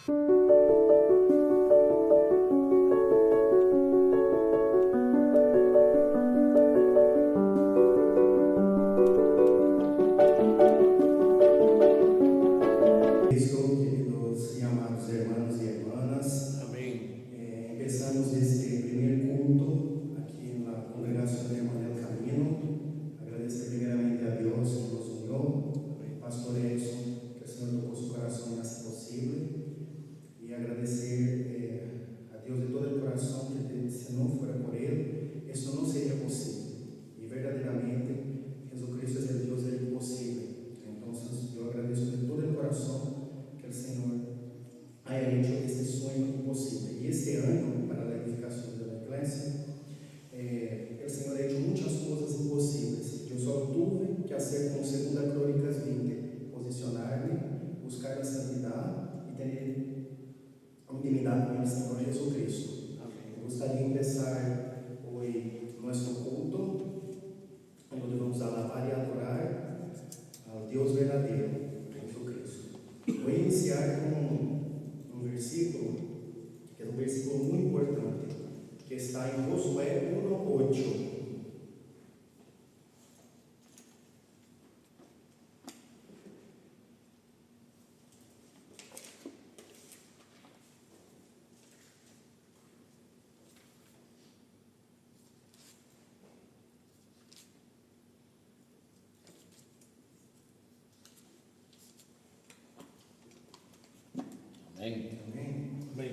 Queridos y amados hermanos y hermanas, amén. Empezamos este primer culto aquí en la congregación de Hermano del Camino. Agradecer primeramente a Dios que nos unió, Pastor Edson, que el Señor tocó su corazón y hace posible, y agradecer a Dios de todo el corazón que si no fuera por Él, eso no sería posible. Y verdaderamente Jesucristo es el Dios del imposible. Entonces yo agradezco de todo el corazón que el Señor haya hecho este sueño imposible. Y este año, para la edificación de la iglesia, el Señor ha hecho muchas cosas imposibles. Yo solo tuve que hacer como 2 Crónicas 20, posicionarme, buscar la santidad y tener intimidad con el Señor Jesucristo. Amén. Me gustaría empezar hoy nuestro culto, donde vamos a alabar y adorar al Dios verdadero, Jesucristo. Voy a iniciar con un versículo, que es un versículo muy importante, que está en Josué 1:8. Amém. Amém.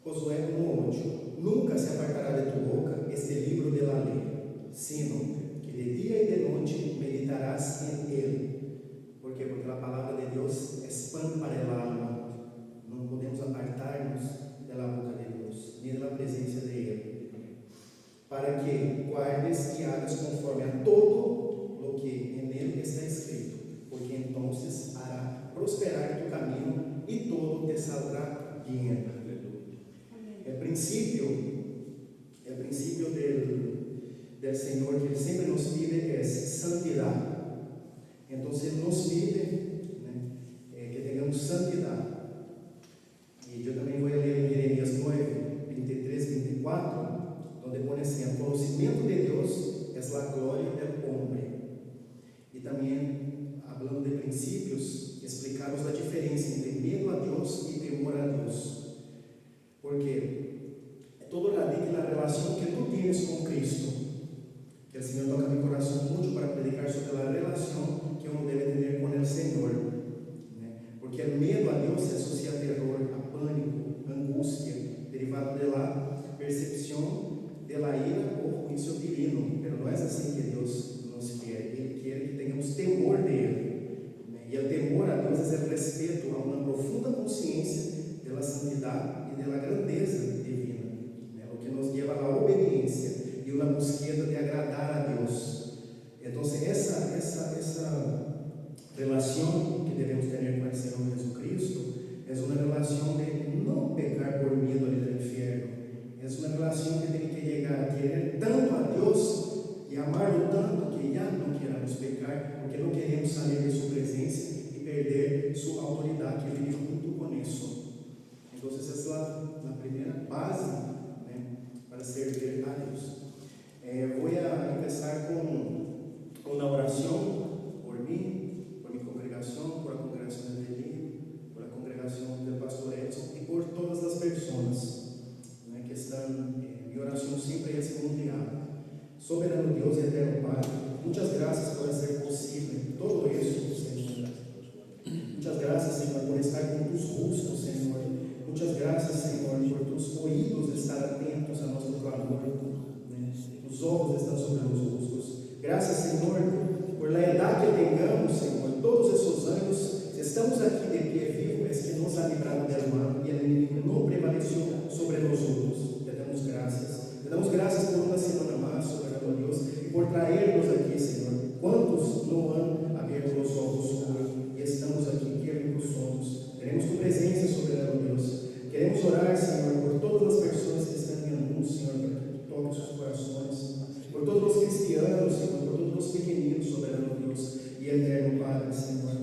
Josué 1:8. Nunca se apartará de tu boca este libro de la ley, sino que de día y de noche meditarás en él. ¿Por qué? Porque la palabra de Dios es pan para el alma. No podemos apartarnos de la boca de Dios, ni de la presencia de Él. Para que guardes y hagas conforme a todo lo que en él está escrito, porque entonces hará prosperar tu camino y todo te saldrá bien. El principio del Señor que Él siempre nos pide es santidad. Entonces Él nos pide que tengamos santidad. Y yo también voy a leer en Jeremías 9, 23, 24, donde pone así: el conocimiento de Dios es la gloria del hombre. Y también, hablando de principios, explicamos la diferencia entre miedo a Dios y temor a Dios. Porque todo radica en la relación que tú tienes con Cristo. Que el Señor toca mi corazón mucho para predicar sobre la relación que uno debe tener con el Señor. Porque el miedo a Dios se asocia a terror, a pánico, angustia, derivado de la percepción de la ira o juicio divino. Pero no es así que Dios nos quiere. Él quiere que tengamos temor de Él. Y el temor a Dios es el respeto a una profunda conciencia de la santidad y de la grandeza divina, lo que nos lleva a la obediencia y una búsqueda de agradar a Dios. Entonces esa relación que debemos tener con el Señor Jesucristo es una relación de no pecar por miedo del infierno. Es una relación que tiene que llegar a querer tanto a Dios y amarlo tanto que ya no queramos pecar, porque no queremos salir de su presencia y perder su autoridad que vive junto con eso. Entonces esa es la primera base para servir a Dios. Voy a empezar con una oración por mí, por mi congregación, por la congregación de Delí, por la congregación del Pastor Edson y por todas las personas que están. Mi oración siempre es mundial. Soberano Dios y eterno Padre, muchas gracias por hacer posible todo eso, Señor. Muchas gracias, Señor, por estar con tus justos, Señor. Muchas gracias, Señor, por tus oídos de estar atentos a nuestro clamor. Tus ojos están sobre los justos. Gracias, Señor, por la edad que tengamos, Señor. Todos esos años, si estamos aquí de pie vivo, es que nos ha librado del mal y el enemigo no prevaleció sobre nosotros. Te damos gracias. Te damos gracias por una semana más, soberano Dios, y por traernos aquí, Señor. ¿Cuántos no han abierto los ojos hoy y estamos aquí? Qué ricos somos. Tenemos tu presencia, soberano Dios. Queremos orar, Señor, por todas las personas que están en el mundo, Señor, para que tú toques sus corazones. Por todos los cristianos, Señor, por todos los pequeñinos, soberano Dios y eterno Padre, Señor.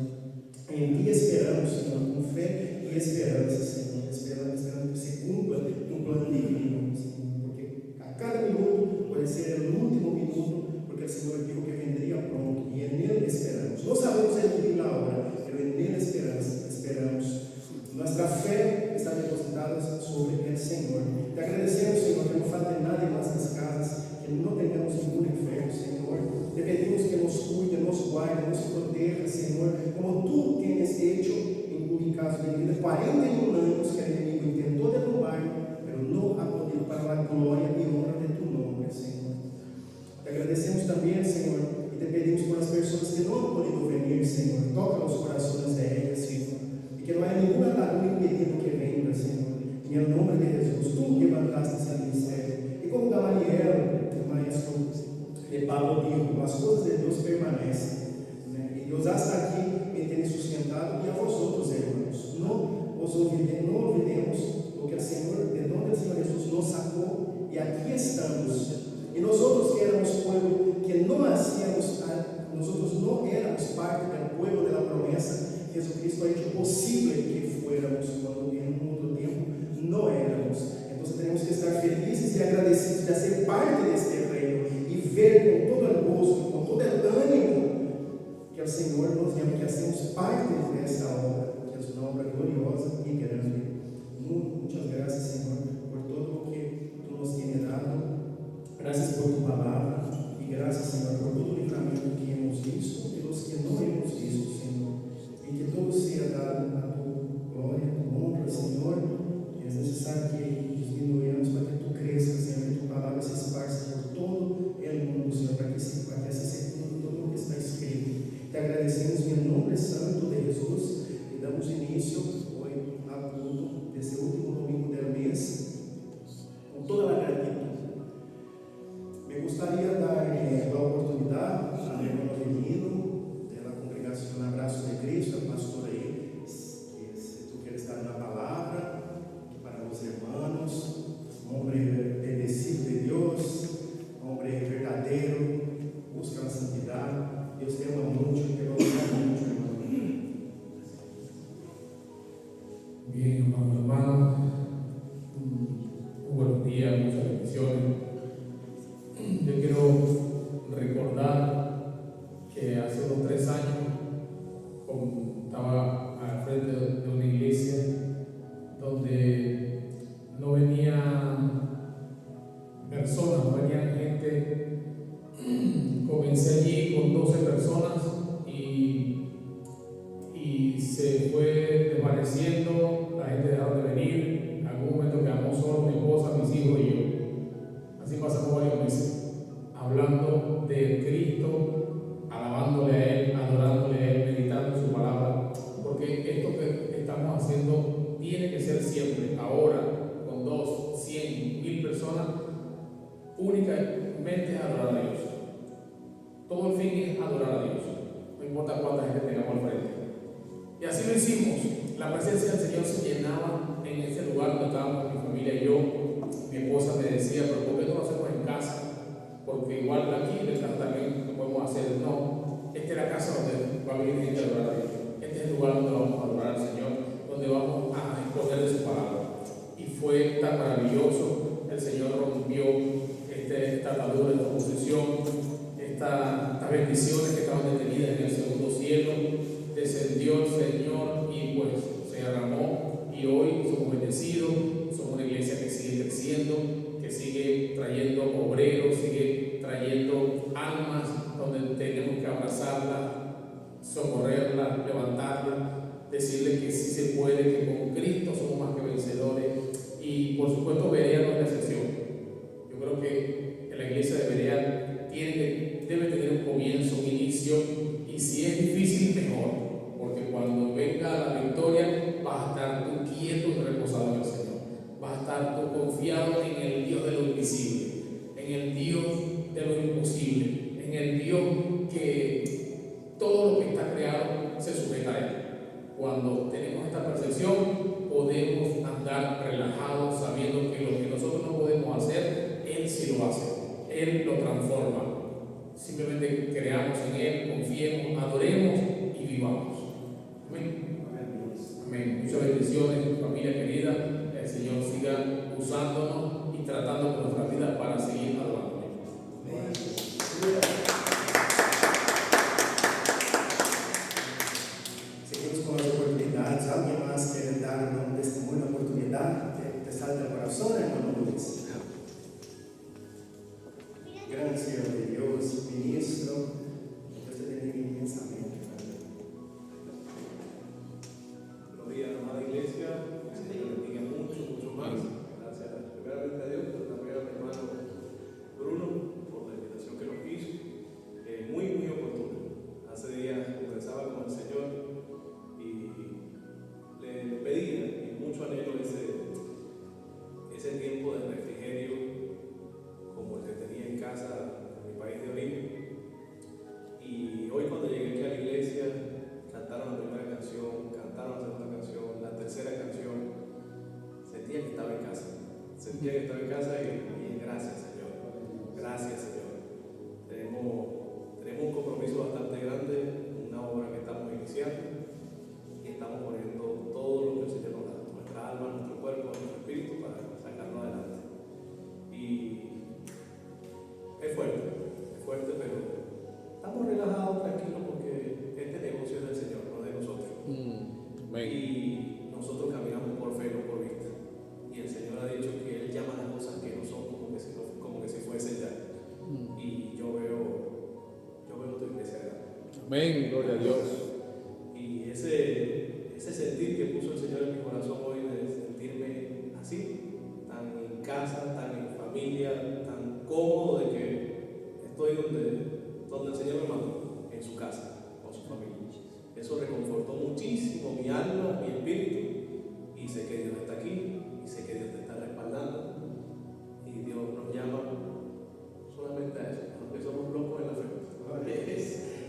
En ti esperamos. esperamos, Senhor, com fé e esperança, Senhor, esperando que se cumpra um plano divino, Senhor, porque a cada minuto pode ser o último minuto, porque o Senhor dijo que vendria pronto, e en Ele esperamos. Não sabemos el día y la hora, pero en Ele esperamos. Nuestra fe está depositada sobre el Senhor. Te agradecemos, Senhor, que não falte nada em nossas casas, que não tenhamos nenhum enfermo, Senhor. Te pedimos que nos cuide, nos guarde, nos proteja, Senhor, como tú tienes hecho en mi caso de vida. 41 anos que el enemigo intentó derrubar, pero no ha podido, para la gloria y honra de tu nombre, Senhor. Te agradecemos também, Senhor, e te pedimos por as pessoas que não han podido venir, Senhor. Toca os corações de ellas, Senhor, e que não haya nenhuma atadura impedindo que venga, Senhor. Em el nome de Jesus, tú levantaste esse ministério. E como Gamaliel, o maestro de Pablo dijo, as coisas de Deus permanecem, né? E Deus hasta aqui me tem sustentado, e a vosotros, hermanos, não olvidemos o que o Senhor, de onde o Senhor Jesus nos sacou, e aqui estamos. E nós outros que éramos pueblo, que não hacíamos, nosotros não éramos parte do pueblo da promessa, Jesucristo ha hecho posible que fuéramos, quando em um outro tempo não éramos. Então temos que estar felizes e agradecidos de ser parte deste reino e ver com todo o gozo, com todo o ânimo que o Senhor nos deu, que hacemos parte desta obra, que é uma obra gloriosa e grande. Muitas graças, Senhor, por todo o que tu nos tens dado. Graças por tu palavra e graças, Senhor, por todo o livramento que hemos visto e os que não hemos visto, Senhor. E que todo seja dado a tu glória, a tu honra, Senhor. É necessário que disminuamos para que tu cresças, Senhor, que tu palavra se esparça por todo o mundo, Senhor, para que assim se cumpra tudo o que está escrito. Te agradecemos em nome santo de Jesus e damos início hoje ao culto desse último domingo do mês com toda a gratidão. Me gustaría dar la oportunidad al hermano Avelino de la congregación Abrazo de Cristo, al pastor ahí, que si tú quieres dar una palabra para los hermanos, un hombre bendecido de Dios, un hombre verdadero, busca la santidad. Dios te ama mucho y te va a amar mucho, hermano. Bien, hermano, buenos días, muchas bendiciones. Yo quiero recordar que hace unos 3 años estaba al frente de una iglesia donde no venían personas, no venían gente. Comencé allí con 12 personas y se fue desvaneciendo, la gente dejó de venir. En algún momento quedamos solos, mi esposa, mis hijos y yo. Así pasamos varios meses hablando de Cristo, alabándole a Él, adorándole a Él, meditando en su palabra, porque esto que estamos haciendo tiene que ser siempre, ahora, con 2, 100, 1000 personas, únicamente es adorar a Dios. Todo el fin es adorar a Dios, no importa cuánta gente tengamos al frente. Y así lo hicimos. La presencia del Señor se llenaba en ese lugar donde estábamos mi familia y yo. Mi esposa me decía, pero ¿por qué no lo hacemos en casa? Porque igual aquí en el casa también lo podemos hacer. No, esta es la casa donde va a venir gente a adorar a Dios. Este es el lugar donde vamos a adorar al Señor, donde vamos a exponer de su palabra. Y fue tan maravilloso. El Señor rompió esta atadura, esta oposición, estas bendiciones que estaban detenidas en el segundo cielo. Descendió el Señor y pues se derramó. Y hoy somos bendecidos. Somos una iglesia que sigue creciendo, que sigue trayendo obreros, sigue trayendo almas donde tenemos que abrazarla, socorrerla, levantarla, decirle que sí se puede, que con Cristo somos más que vencedores. Y por supuesto Berea no es la excepción. Yo creo que en la iglesia de Berea debe tener un comienzo, un inicio, y si es difícil, mejor, porque cuando venga la victoria vas a estar tú quieto y reposado en el Señor. Vas a estar tú confiado en el Dios de lo invisible, en el Dios de lo imposible, en el Dios que todo lo que está creado se sujeta a Él. Cuando tenemos esta percepción, podemos andar relajados sabiendo que lo que nosotros no podemos hacer, Él sí lo hace, Él lo transforma. Simplemente creamos en Él, confiemos, adoremos y vivamos. Amén. muchas bendiciones, familia querida. El Señor siga usándonos y tratando con nuestra vida para seguir adorando. Seguimos con las oportunidades. ¿Alguien más quiere dar un testimonio, una oportunidad que te salga del corazón, hermano Luis? Gran siervo de Dios, ministro, Dios te bendiga inmensamente. Buenos días, amada iglesia. El Señor les bendiga mucho, mucho más. Gracias primeramente a Dios, pero también a mi hermano Bruno por la invitación que nos hizo. Muy oportuna. Hace días conversaba con el Señor y le pedía, y mucho anhelo ese tiempo de refrigerio como el que tenía en casa en mi país de origen. Y hoy cuando llegué aquí a la iglesia, cantaron la primera canción, cantaron la segunda canción, la tercera canción, sentía que estaba en casa. Sentía que estaba en casa y gracias, Señor. Gracias, Señor. Tenemos un compromiso bastante grande, una obra que estamos iniciando y estamos poniendo todo lo que el Señor nos da, nuestra alma, nuestro cuerpo, nuestro espíritu para sacarlo adelante. Y es fuerte, pero estamos relajados, tranquilos, porque este negocio es del Señor, no es de nosotros. Y nosotros caminamos por fe, no por vista. Y el Señor ha dicho que Él llama las cosas que no son como que si fuesen ya. Y yo veo tu iglesia grande. Amén, gloria a Dios. Y ese sentir que puso el Señor en mi corazón hoy de sentirme así, tan en casa, tan en familia, tan cómodo de que estoy donde el Señor me mandó, en su casa, con su familia. Eso reconfortó muchísimo mi alma, mi espíritu, y sé que Dios está aquí, y sé que Dios te está respaldando, y Dios nos llama solamente a eso, porque somos locos en la fe.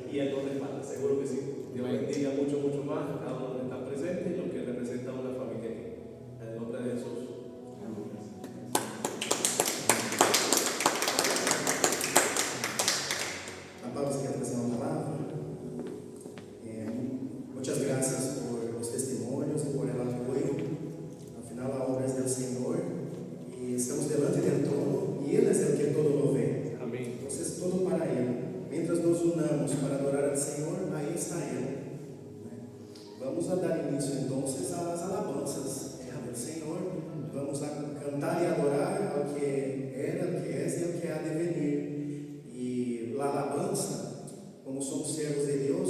Y Él nos respalda, seguro que sí. Dios bendiga mucho más a cada uno que está presente y lo que representa una familia aquí. En el nombre de Jesús. Vamos a hacer una palabra. Muchas gracias por los testimonios y por el apoyo. Al final la obra es del Señor y estamos delante del trono y Él es el que todo lo ve. Amén. Entonces todo para Él. Mientras nos unamos para adorar al Señor, ahí está Él. Vamos a dar inicio entonces a las alabanzas del Señor. Vamos a cantar y adorar al que era, al que es y al que ha de venir. Y la alabanza, como somos siervos de Dios,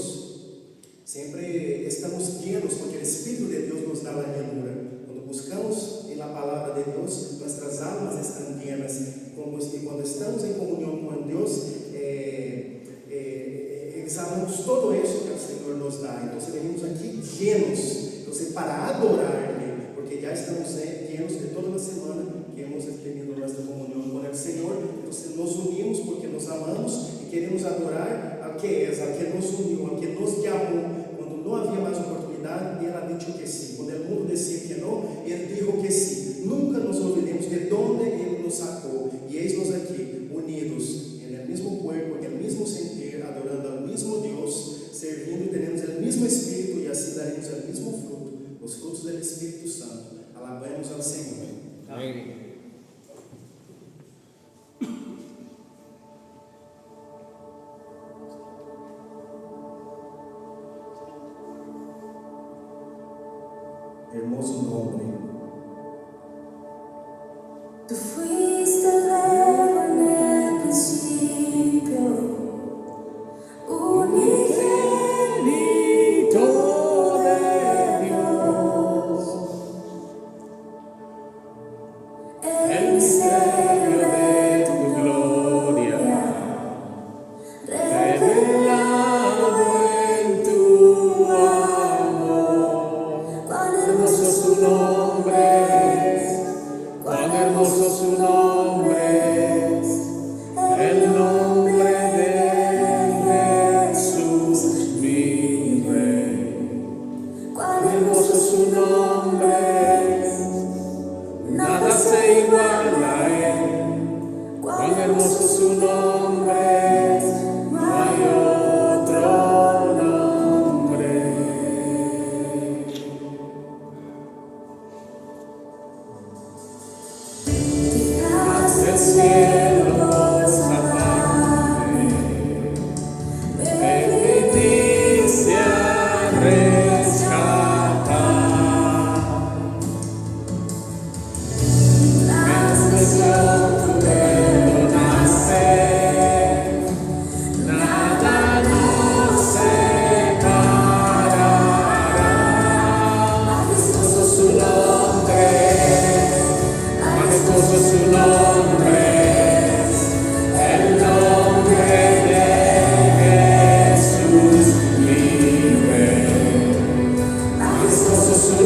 siempre estamos llenos porque el Espíritu de Dios nos da la llenura. Cuando buscamos en la palabra de Dios, nuestras almas están llenas. Y cuando estamos en comunión con Dios, exhalamos todo eso que el Señor nos da. Entonces venimos aquí llenos, entonces para adorarle, porque ya estamos llenos de toda la semana que hemos tenido nuestra comunión con el Señor. Entonces nos unimos porque nos amamos y queremos adorar al que es, al que nos unió, al que nos llamó cuando no había más oportunidad y Él ha dicho que sí. Cuando el mundo decía que no, Él dijo que sí. Nunca nos olvidemos de dónde Él nos sacó y eisnos aquí unidos en el mismo cuerpo, en el mismo sentir, adorando al mismo Dios, servindo, tenemos el mismo Espíritu y así daremos el mismo fruto, los frutos del Espíritu Santo. Alabamos al Señor. Amén. Hermoso nombre. Tú fuiste el verbo en el principio, unigénito de Dios, el misterio de tu gloria, revelado en tu amor. Cuán hermoso es tu nombre es, cuán hermoso su nombre es, el nombre de Jesús mi Rey. Cuán hermoso su nombre es, nada se iguala a él. Cuán hermoso su nombre es, no hay otro nombre.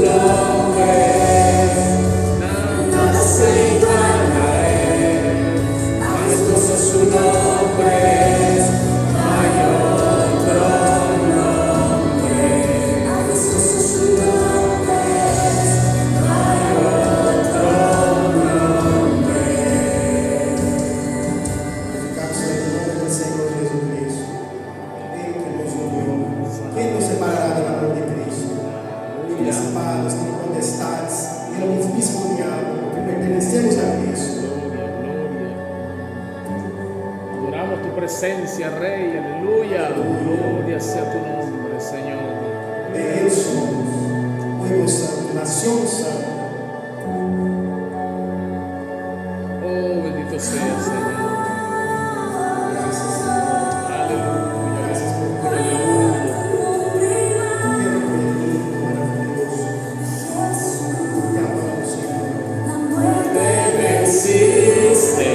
nombre, nada se iguala a Él. Majestuoso su nombre, no hay otro nombre. Majestuoso su nombre, no hay otro nombre. Glorificado seja o nome do Senhor Jesus Cristo. Ele que nos uniu. Quem nos separará do amor de Cristo? Principados, potestades, e não bispo diabo, que pertenecemos a Cristo. Adoramos tu presencia, Rey, aleluya. Gloria sea tu nombre, Señor. De Él somos, pueblo santo, nación santa. Oh, bendito sea, Señor. Gracias, Señor. Aleluya. Gracias por tu Aleluya. Quero lindo, maravilhoso. Te amamos, Senhor. Te venciste,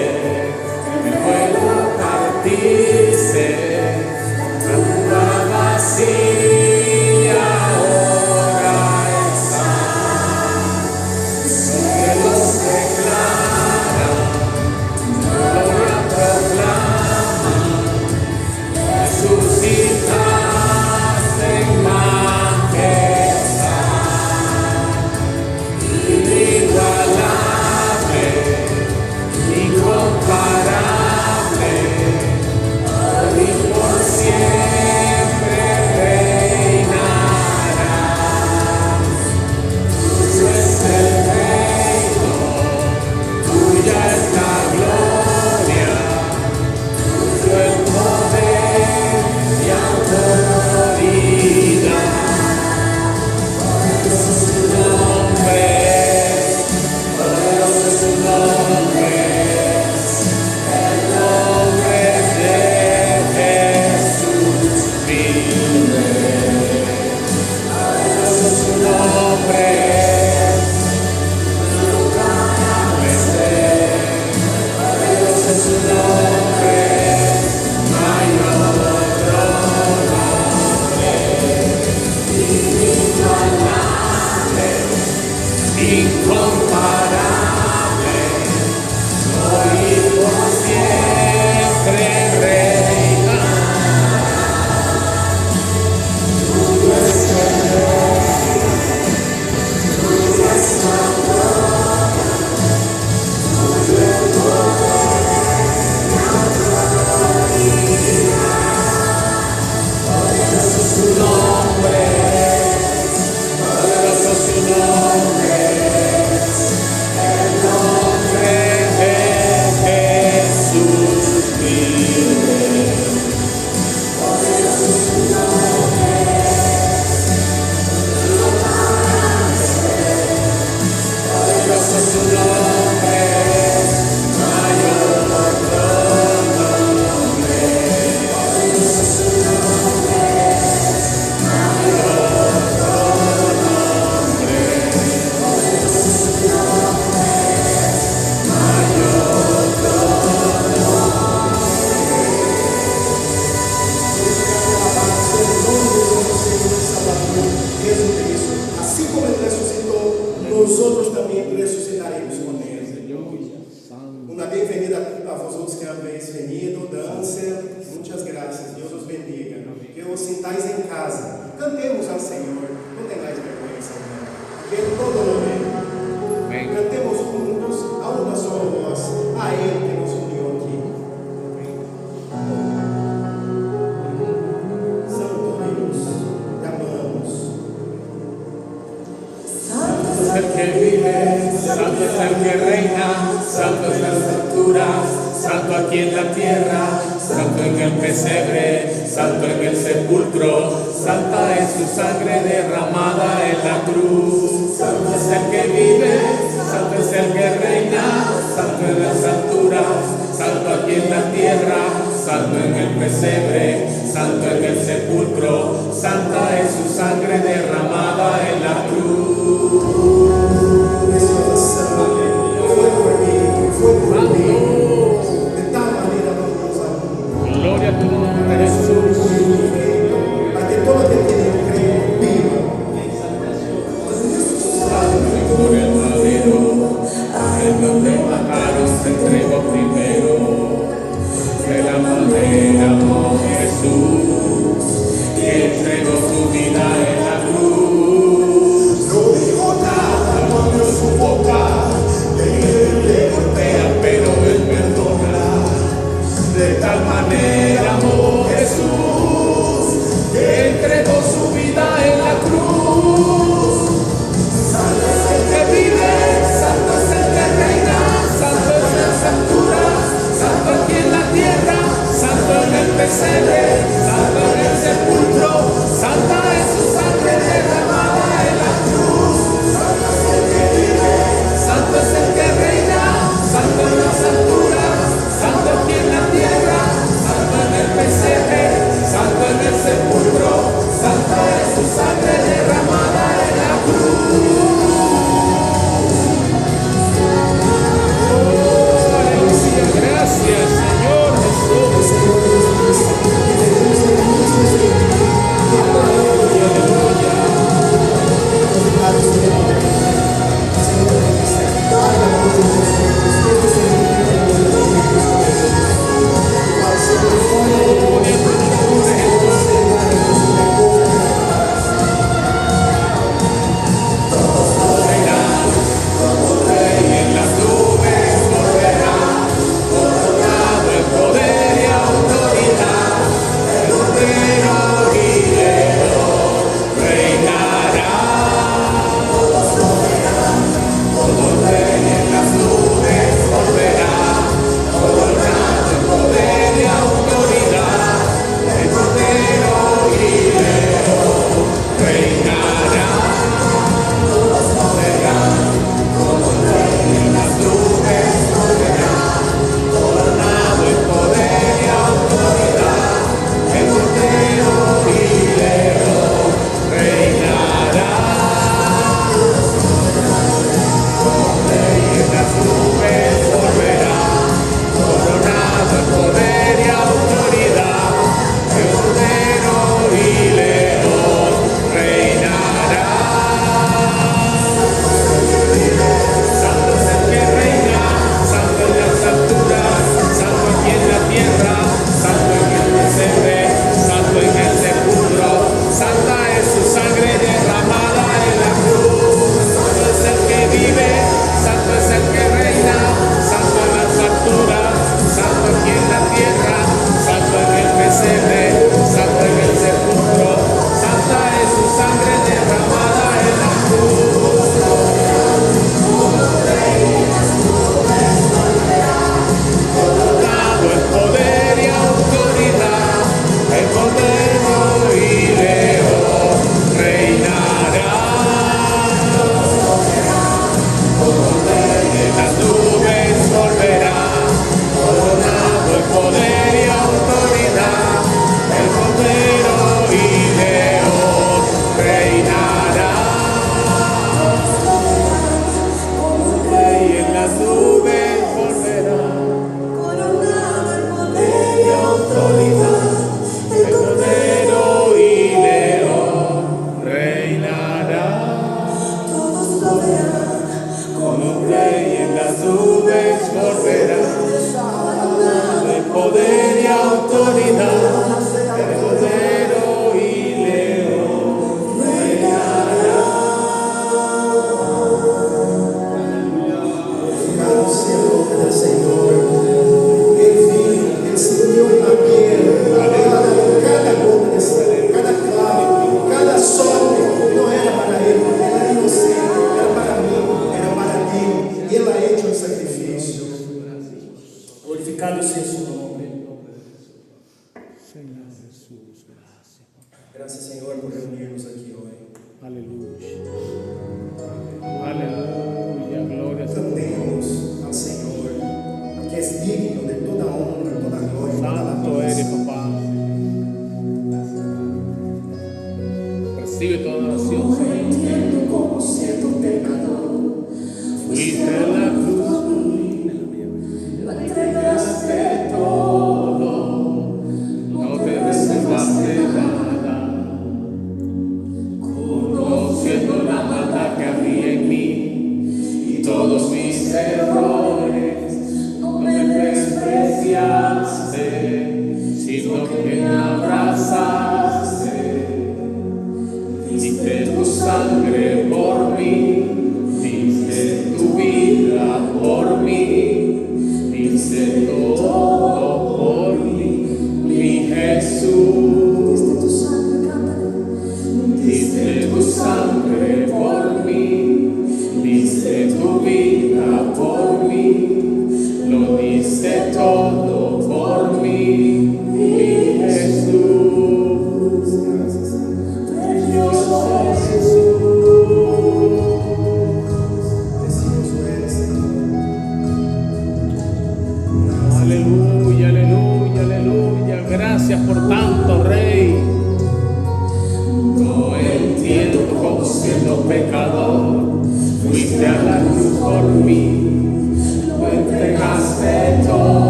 el fuego partiste, la tumba vacía ahora está. Los cielos declaran, tu gloria proclaman, resucitaste en majestad, inigualable, incomparable, hoy y por siempre reinarás. Tuyo es el reino, tuya es la gloria, tuyo el poder y autoridad. Poderoso es tu nombre, poderoso es tu nombre, el nombre de Jesús vive. Poderoso es tu nombre, nunca vencer. Poderoso es tu nombre, no hay otro nombre. Inigualable, incomparable, hoy y por siempre reina. Tuyo es el reino, tuya es la gloria, tuyo el poder y autoridad. Poderoso es tu nombre, poderoso es tu nombre, el nombre de Jesús vive. Poderoso es tu nombre, poderoso es tu nombre, no hay otro nombre. Poderoso es tu nombre, no hay otro nombre. Poderoso es tu nombre, no hay otro Alabado seja o nome do nosso Senhor e Salvador Jesus Cristo. Assim como Ele ressuscitou, nós outros também ressuscitaremos com Ele. Uma bem-vinda a vosotros que habéis venido, dança. Muitas graças. Deus os bendiga. Que os sintais em casa. Cantemos ao Senhor. Não tenhais vergonha, Senhor. Que Ele todo lo ve. Amén. Cantemos juntos a uma só voz. A Ele que nos uniu aqui. Santo Deus, te amamos. Santo es el que vive, santo es el que reina, santo es las alturas, santo aquí en la tierra, santo en el pesebre, santo en el sepulcro, santa es su sangre derramada en la cruz. Santo es el que vive, santo es el que reina, santo en las alturas, santo aquí en la tierra, santo en el pesebre, santo en el sepulcro, santa es su sangre derramada en la cruz. Essa oração foi por mim, de tal maneira nós nos amamos. Gloria a tu nombre, Jesús. Para que todo aquele que nele crê viva. Gracias, Señor Jesús.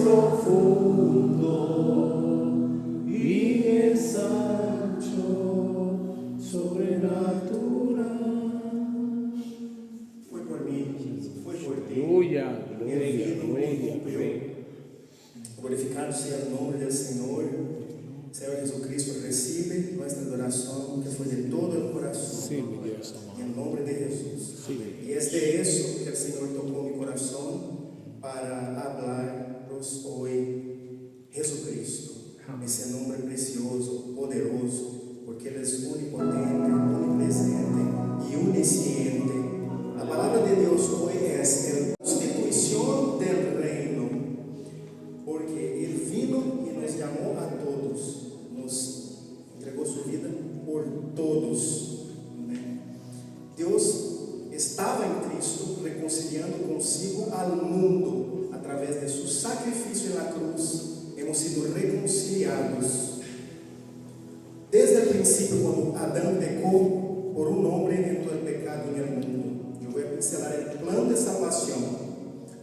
profundo y es ancho, sobrenatural. Foi por mim, foi por ti. Aleluya, Ele gloria, vino, gloria. cumpriu. Glorificado seja o nome do Senhor. Senhor Jesucristo, recibe nossa adoração, que foi de todo o coração. Sí, mi Dios Em amado. nome de Jesus. Sí. E este é isso que o Senhor tocou mi coração para hablar-nos hoje. Jesucristo, esse nome precioso, poderoso, porque Ele é onipotente, onipresente e onisciente. A palavra de Deus hoje é a constituição do reino, porque Ele vino e nos chamou a todos, nos entregou sua vida por todos. Né? Deus estava em Cristo reconciliando consigo ao mundo através de seu sacrifício na cruz. Hemos sido reconciliados. Desde o princípio, quando Adão pecou, por um homem entrou o pecado no mundo. Eu vou pincelar o plano de salvação.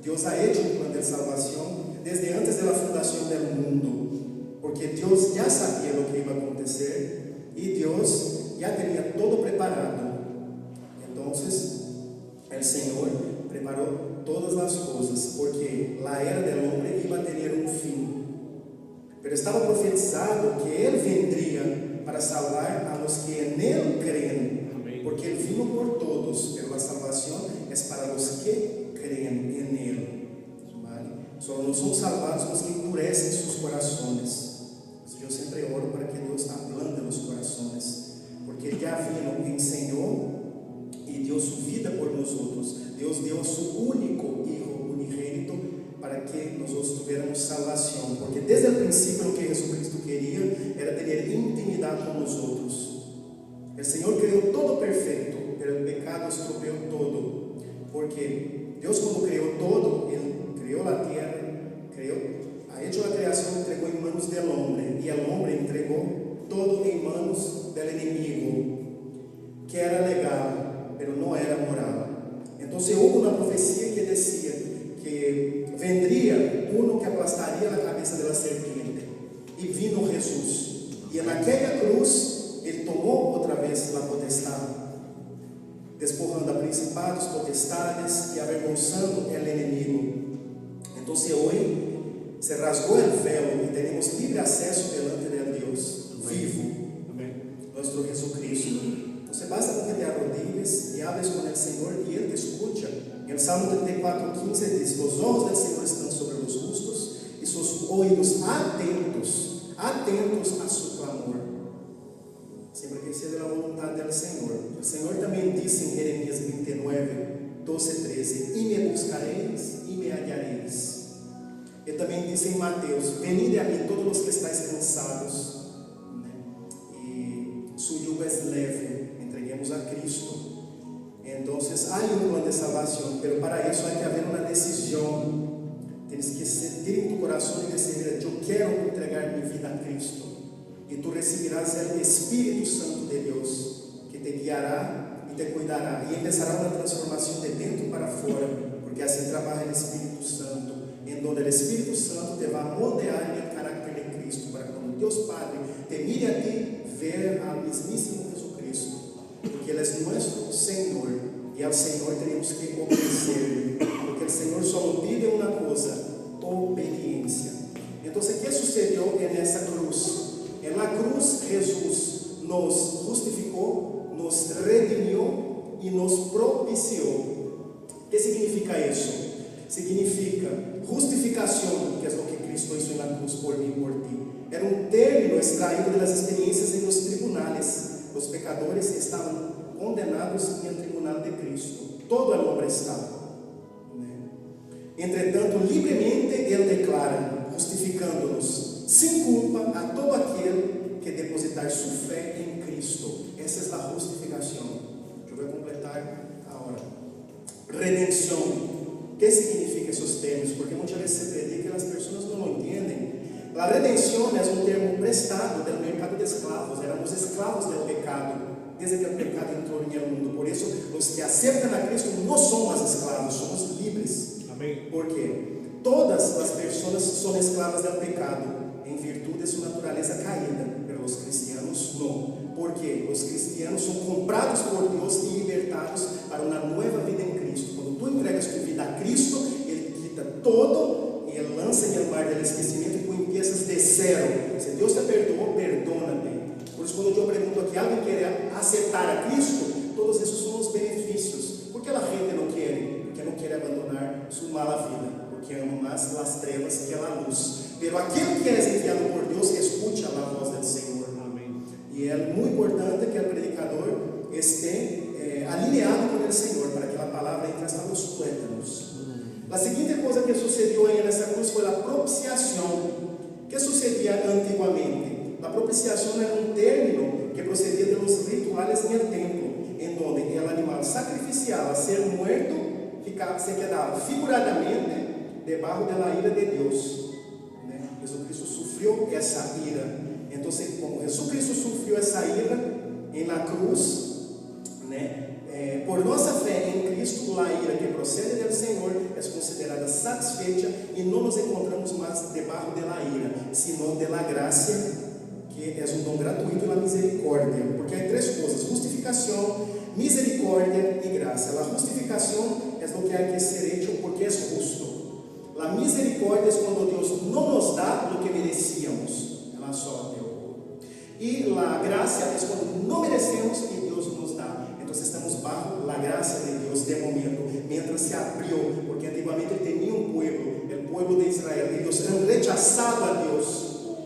Deus ha hecho um plano de salvação desde antes da fundação do mundo, porque Deus já sabia o que ia acontecer e Deus já tinha todo preparado. Então, o Senhor preparou todas as coisas, porque a era do homem ia ter um fim. Pero estava profetizado que Ele vendria para salvar a los que en Él creen, porque Ele vino por todos, pero a salvação é para os que creem en Él. ¿Vale? Só não são salvados os que endurecem seus corações. Eu sempre oro para que Deus ablande os corações, porque Ele já vino, ensinou e deu sua vida por nós outros. Deus deu a seu único Hijo unigênito para que nós tivéssemos salvação, porque desde o princípio o que Jesucristo queria era ter intimidade com nós outros. O Senhor criou todo perfeito, mas o pecado estropeou todo, porque Deus, quando criou todo, Ele criou a terra, ha hecho a criação, entregou em manos do homem, e o homem entregou todo em manos do inimigo, que era legal, mas não era moral. Então, houve uma profecia que dizia que vendria um que aplastaria a cabeça da serpiente, e vino Jesus, e naquela cruz Ele tomou outra vez a potestade, despojando a principados, potestades e avergonzando o inimigo. Então, hoje se rasgou o velo e temos livre acesso delante de Deus vivo, nosso Jesucristo. Você basta com que te arrodilles e hables com o Senhor e Ele te escucha. Em Salmo 34:15 diz: os olhos do Senhor estão sobre os justos e seus ouvidos atentos a seu clamor. Sempre que seja a vontade do Senhor. O Senhor também disse em Jeremias 29:12-13: e me buscareis e me hallareis. Ele também disse em Mateus: venide a mim todos os que estáis cansados, e su yugo es leve. Entreguemos a Cristo. Então, há um plano de salvação, mas para isso há que haver uma decisão. Tens que sentir em tu coração e decidir: eu quero entregar minha vida a Cristo. E tu recibirás o Espírito Santo de Deus, que te guiará e te cuidará. E começará uma transformação de dentro para fora, porque assim trabalha o Espírito Santo, em donde o Espírito Santo te vai moldear no caráter de Cristo, para quando Deus Padre te mire a ti, ver ao mismíssimo Jesucristo, porque Ele é nosso Senhor, e ao Senhor teremos que obedecer, porque o Senhor só pide uma coisa: obediência. Então, o que sucedeu nessa cruz? Na cruz, Jesus nos justificou, nos redimiu e nos propiciou. O que significa isso? Significa justificação, que é o que Cristo hizo na cruz por mim e por ti. Era um término extraído das experiências em los tribunales. Os pecadores estavam condenados no tribunal de Cristo. Todo o homem estava. Entretanto, livremente Ele declara, justificando-nos sem culpa a todo aquele que depositar sua fé em Cristo. Essa é a justificação. Eu vou completar agora. Redenção. O que significa esses termos? Porque muitas vezes se predica e as pessoas não entendem. A redenção é um termo prestado do mercado de escravos. Éramos escravos do pecado, desde que o pecado entrou no mundo. Por isso, os que aceitam a Cristo não somos escravos, somos livres. Amém. Por quê? Todas as pessoas são escravas do pecado em virtude de sua natureza caída, mas os cristianos não, porque os cristianos são comprados por Deus e libertados para uma nova vida em Cristo. Quando tu entregas tu vida a Cristo, Ele quita todo e Ele lança em el mar del esquecimento e tu empiezas de zero. Se Deus te perdoou, perdona-te. Por isso, quando eu pergunto aqui, alguém quer aceitar a Cristo, todos esses são os benefícios. Por que a gente não quer? Porque não quer abandonar sua mala vida, porque ama mais as trevas que a luz. Pero aquele que é enviado por Deus, escute a voz do Senhor. Amém. E é muito importante que o predicador esteja alinhado com o Senhor, para que a palavra entre hasta los tuétanos. A seguinte coisa que sucedeu aí nessa cruz foi a propiciação. O que sucedia antigamente? A propiciação era um término que procedia dos rituais no templo, em onde o animal sacrificial a ser muerto se quedava figuradamente debaixo da ira de Deus. Jesucristo sofreu essa ira. Então, como Jesucristo sofreu essa ira em la cruz, por nossa fé em Cristo, a ira que procede do Senhor é considerada satisfeita e não nos encontramos mais debaixo da ira, sino de la graça, que é um dom gratuito, e a misericórdia. Porque há três coisas: justificação, misericórdia e graça. A justificação é o que há que ser hecho porque é justo. A misericórdia é quando Deus não nos dá o que merecíamos, ela só deu. E a graça é quando não merecemos e Deus nos dá. Então estamos bajo a graça de Deus de momento, mientras se abriu, porque antigamente tinha um pueblo, o pueblo de Israel, e eles han rechazado a Deus.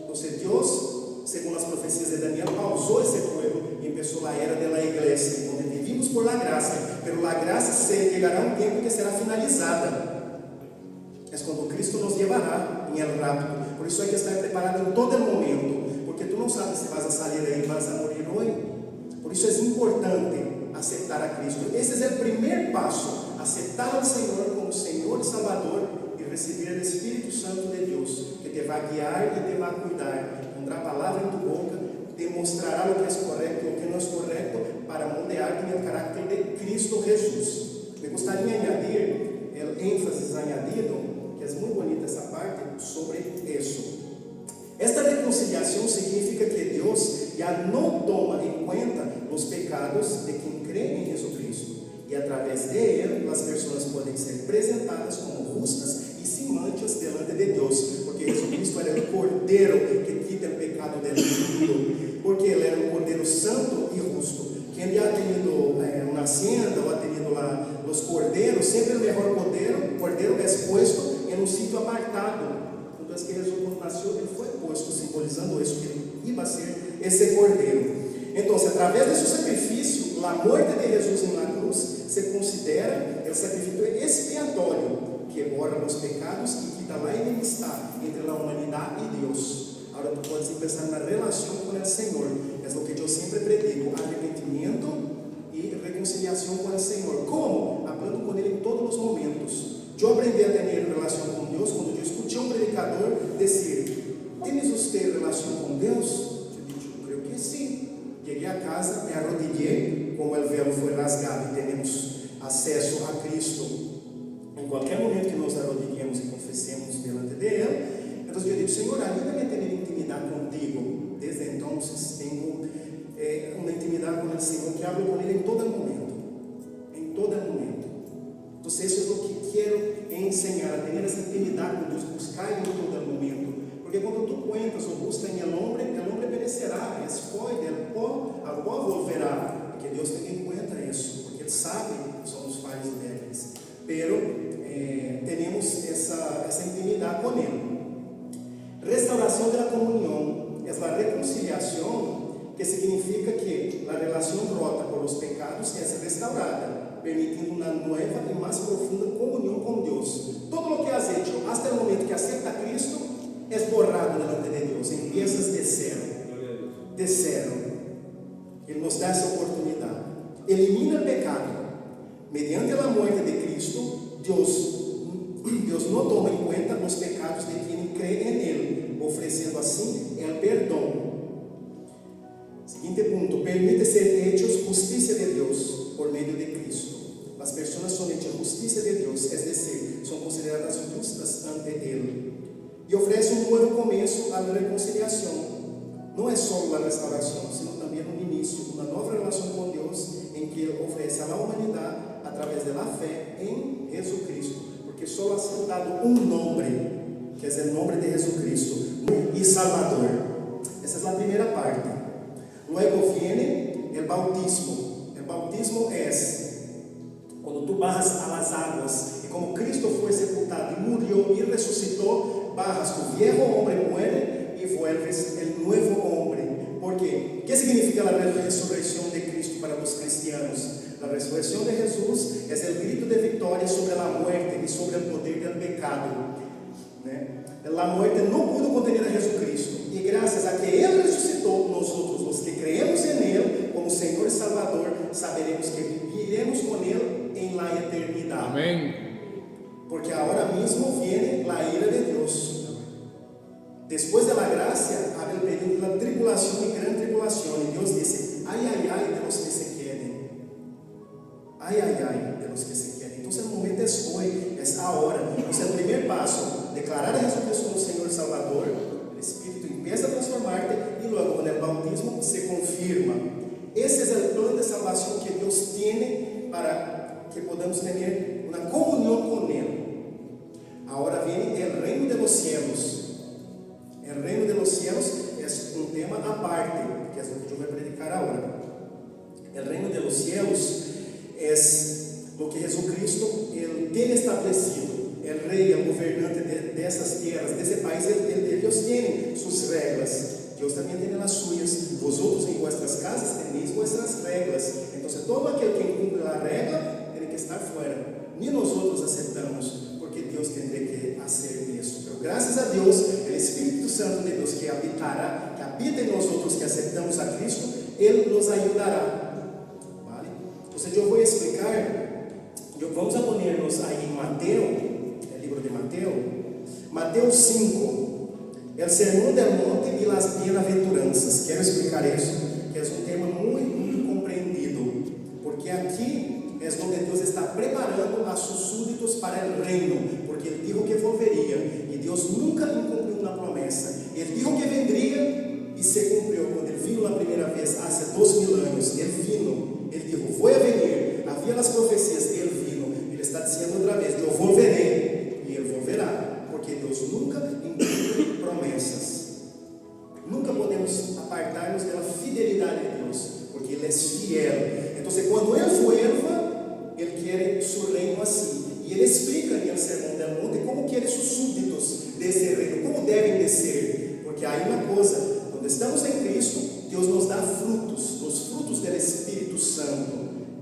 Então Deus, segundo as profecias de Daniel, pausou esse pueblo e começou a era da igreja, onde vivimos por la graça, pero la graça chegará um tempo que será finalizada. É quando Cristo nos levará em el rápido. Por isso hay que estar preparado em todo momento, porque tu não sabes se vas a sair daí, vas a morir hoje. Por isso é importante aceitar a Cristo. Esse é o primeiro passo: aceitar ao Senhor como Senhor e Salvador e receber o Espírito Santo de Deus, que te vai guiar e te vai cuidar. Pondrá a palavra em tu boca, te mostrará o que é correto e o que não é correto, para moldear-te no caráter de Cristo Jesus. Me gostaria de añadir o ênfase añadido, que é muito bonita essa parte, sobre isso. Esta reconciliação significa que Deus já não toma em conta os pecados de quem crê em Jesucristo, e através de ele as pessoas podem ser apresentadas como justas e sem manchas diante de Deus, porque Jesucristo era o Cordeiro que quita o pecado do mundo, porque ele era um Cordeiro santo e justo. Quem já ha tenido uma hacienda ou ha tenido lá os cordeiros, sempre o melhor cordeiro é exposto em um sítio apartado. Então, que Jesus, quando nasceu, ele foi posto, simbolizando isso, que ele ia ser esse cordeiro. Então, através desse sacrifício, a morte de Jesus na cruz se considera o sacrifício expiatório, que borra os pecados e quita a inimistade entre a humanidade e Deus. Agora, tu podes pensar na relação com o Senhor. É o que eu sempre predigo: arrependimento e reconciliação com o Senhor. Como? Hablando com Ele em todos os momentos. Eu aprendi a ter relação com Deus quando eu escutei um predicador dizer: ¿tienes usted relação com Deus? Eu disse: eu creio que sim. Cheguei a casa, me arrodillei, como o véu foi rasgado e temos acesso a Cristo em qualquer momento que nos arrodillemos e confessemos diante de Ele. Então eu digo: Senhor, ajuda-me a ter intimidade contigo. Desde então tenho uma intimidade com o Senhor, que hablo com Ele em todo momento. Em todo momento. Então isso é o que quero ensinar, a ter essa intimidade com Deus, buscar em todo momento. Porque quando tu cuentas ou buscas em el hombre perecerá, foi del pó, al pó volverá. Porque Deus tem em conta isso, porque Ele sabe que somos falhos e débeis. Pero temos essa intimidade com Ele. Restauração da comunhão é a reconciliação, que significa que a relação rota por os pecados é restaurada, permitindo uma nova e mais profunda comunhão com Deus. Todo o que has hecho hasta o momento que acepta Cristo é borrado delante de Deus, empiezas de zero. De zero. Ele nos dá essa oportunidade. Elimina o pecado. Mediante a morte de Cristo, Deus não toma em conta os pecados de quem crê em Ele, oferecendo assim o perdão. Seguinte ponto: permite ser hechos justiça de Deus por meio de Cristo. As pessoas são hechas justiça de Deus, é decir, são consideradas justas ante a reconciliação. Não é só a restauração, sino também um início, uma nova relação com Deus, em que Ele oferece à humanidade através da fé em Jesus Cristo, porque só ha sido dado um nome, que é o nome de Jesus Cristo, e Salvador. Essa é a primeira parte. Luego viene el bautismo. El bautismo es quando tu bajas a las aguas, e como Cristo foi sepultado e morreu e ressuscitou, bajas, tu viejo hombre muere e vuelves el nuevo hombre. ¿Por qué? ¿Qué significa la resurrección de Cristo para los cristianos? La resurrección de Jesús es el grito de victoria sobre la muerte y sobre el poder del pecado. La muerte no pudo contener a Jesucristo, y gracias a que Él resucitó, nosotros los que creemos en Él como Señor y Salvador, saberemos que viviremos con Él en la eternidad. Amén. Porque ahora mismo viene la ira de Dios. Después de la gracia, abre el periodo de la tribulación y gran tribulación, y Dios dice: ay, ay, ay de los que se queden. Ay, ay, ay de los que se queden. Entonces el momento es hoy, es ahora. Entonces el primer paso, declarar a Jesucristo como Señor y Salvador, el Espíritu empieza a transformarte, y luego con el bautismo se confirma. Ese es el plan de salvación que Dios tiene para que podamos tener una comunión con Él. Ahora viene el reino de los cielos. El reino de los cielos es un tema aparte, que es lo que yo voy a predicar ahora. El reino de los cielos es lo que Jesucristo Él tiene establecido. El rey, el gobernante de esas tierras, de ese país, ellos tienen sus reglas. Dios también tiene las suyas. Vosotros en vuestras casas tenéis vuestras reglas. Entonces todo aquel que incumple la regla tiene que estar fuera. Ni nosotros aceptamos, porque Dios tendrá que hacer eso. Pero gracias a Dios, el Espíritu Santo de Dios que habitará, que habita en nosotros, que aceptamos a Cristo, Él nos ayudará. ¿Vale? Entonces yo voy a explicar, vamos a ponernos ahí en Mateo, el libro de Mateo, Mateo 5, el sermón del monte y las bienaventuranzas. Quiero explicar eso, que es un tema muy, muy comprendido, porque aquí es donde Dios está preparando a sus súbditos para el reino, porque Él dijo que volvería, y Dios nunca incumplió una promesa. Él dijo que vendría, y se cumplió. Cuando Él vino la primera vez, hace 2000 años, Él vino, Él dijo: voy a venir. Había las profecías, Él vino. Él está diciendo otra vez: yo volveré, y Él volverá, porque Dios nunca incumple promesas. Nunca podemos apartarnos de la fidelidad de Dios, porque Él es fiel. Entonces cuando Él vuelva, Él quiere su reino así. Y Él explica en el sermón del monte cómo quiere sus súbditos de ese reino, cómo deben de ser. Porque hay una cosa, cuando estamos en Cristo, Dios nos da frutos, los frutos del Espíritu Santo,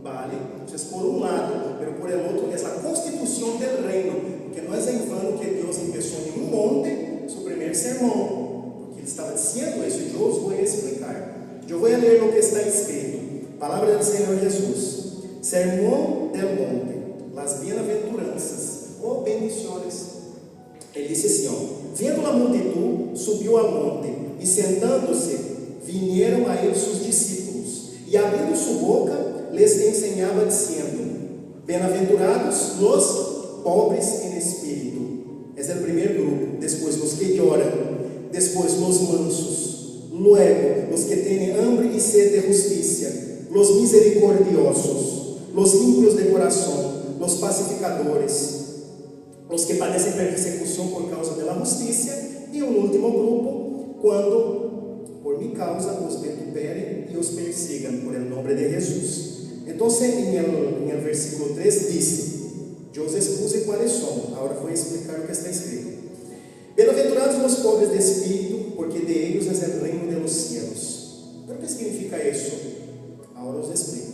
¿vale? Entonces por un lado, pero por el otro es la constitución del reino, porque no es en vano que Dios empezó en un monte su primer sermón, porque Él estaba diciendo eso, y yo os voy a explicar. Yo voy a leer lo que está escrito, palabra del Señor Jesús. Sermón del monte, las bienaventuranzas o bendiciones. Él dice así: viendo la multitud, subió al monte, y sentándose, vinieron a él sus discípulos, y abriendo su boca, les enseñaba diciendo: bienaventurados los pobres en espíritu. Es el primer grupo. Después los que lloran, después los mansos, luego los que tienen hambre y sed de justicia, los misericordiosos, los limpios de corazón, los pacificadores, los que padecen persecución por causa de la justicia, y un último grupo, cuando por mi causa os vituperen y os persigan por el nombre de Jesús. Entonces en el versículo 3 dice, yo os expuse cuáles son, ahora voy a explicar lo que está escrito. Bienaventurados los pobres de espíritu, porque de ellos es el reino de los cielos. ¿Pero qué significa eso? Ahora os explico.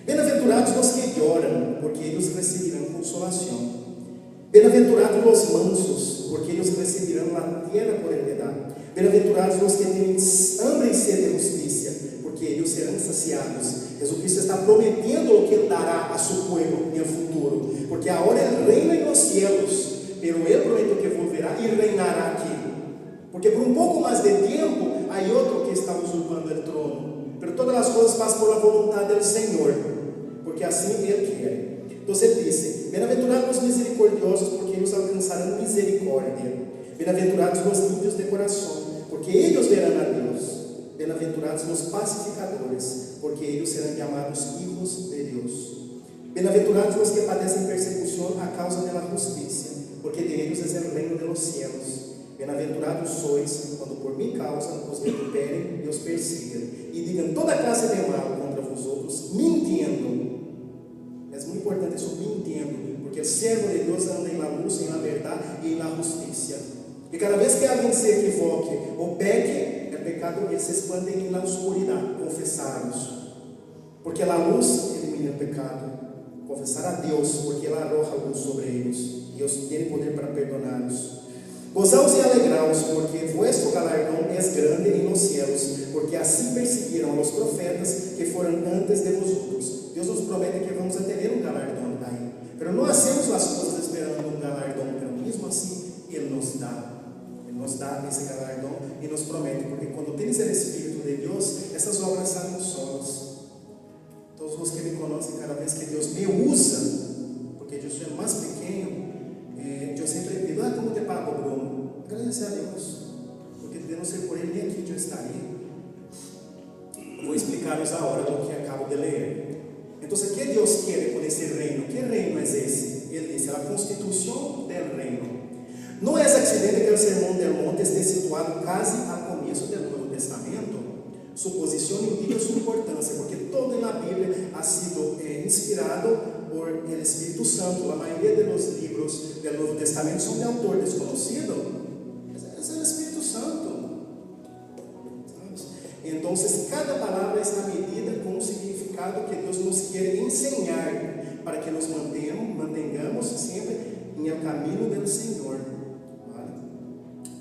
Bienaventurados los que lloran, porque ellos recibirán consolación. Bienaventurados los mansos, porque ellos recibirán la tierra por heredad. Bienaventurados los que tienen hambre y sed de justicia, porque ellos serán saciados. Jesucristo está prometiendo lo que Él dará a su pueblo en el futuro, porque ahora Él reina en los cielos, pero Él prometió que volverá y reinará aquí. Porque por un poco más de tiempo hay otro que está usurpando el trono, pero todas las cosas pasan por la voluntad del Señor, porque así Él quiere. Entonces dice: bienaventurados los misericordiosos, porque ellos alcanzarán misericordia. Bem-aventurados os limpios de coração, porque eles verão a Deus. Bem-aventurados os pacificadores, porque eles serão chamados hijos de Deus. Bem-aventurados os que padecem persecução a causa da justiça, porque de eles é o reino de los cielos. Bem-aventurados sois, quando por minha causa os vituperem e os persigam, e digam toda classe de mal contra vosotros, mintiendo. É muito importante isso, mintiendo, porque o servo de Deus anda na luz, na verdade e na justiça. E cada vez que alguém se equivoque ou peque, o pecado ele se expande na oscuridade, confessarmos. Porque a luz elimina o pecado. Confessar a Deus, porque ela arroja luz sobre eles. Deus tem poder para perdoná-los. Gozaos e alegraos, porque vuestro galardão é grande em los cielos, porque assim perseguiram os profetas que foram antes de vosotros. Deus nos promete que vamos a ter um galardão aí. Mas não hacemos as coisas esperando um galardão, mas mesmo assim, Ele nos dá. Ele nos dá esse galardão e nos promete, porque quando tens o Espírito de Deus, essas obras saem solas. Todos os que me conhecem, cada vez que Deus me usa, porque eu sou o mais pequeno, eu sempre digo, como te pago, Bruno? Agradecer a Deus, porque de não ser por Ele, nem aqui eu estaria. Vou explicar-vos agora o que acabo de ler. Então, o que Deus quer com esse reino? Que reino é esse? Ele diz, a constituição do reino. Não é acidente que o Sermão del Monte esteja situado quase ao começo do Novo Testamento. Sua posição indica sua importância, porque todo na Bíblia ha sido inspirado por el Espírito Santo. A maioria dos livros do Novo Testamento são de autor desconhecido. É o Espírito Santo. Então, cada palavra está medida com um significado que Deus nos quer ensinar, para que nos mantengamos sempre em el caminho do Senhor. ¿Vale?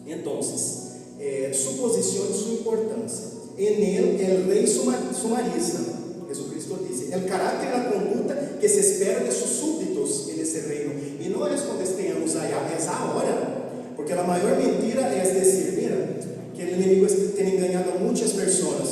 Então, sua posição e sua importância. En él el rey sumariza, Jesucristo dice, el carácter y la conducta que se espera de sus súbditos en ese reino. Y no es cuando estemos allá, es ahora. Porque la mayor mentira es decir, mira, que el enemigo tiene engañado a muchas personas.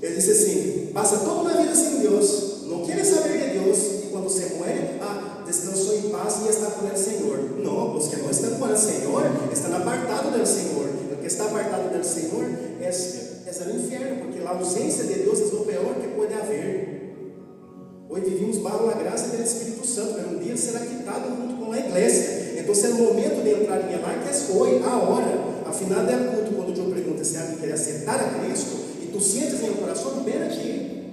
Él dice así, pasa toda una vida sin Dios, no quiere saber de Dios, y cuando se muere, descansó en paz y está con el Señor. No, los que no están con el Señor, están apartados del Señor. El que está apartado del Señor es el infierno, porque a ausência de Deus é o pior que pode haver. Hoje vivimos bajo a graça do Espírito Santo, mas um dia será quitado junto com a igreja. Então, é o momento de entrar em marca, é hoje, a hora. Ao final do culto, quando eu pergunto se alguém quer aceitar a Cristo, e tu sientes em seu coração, vem aqui.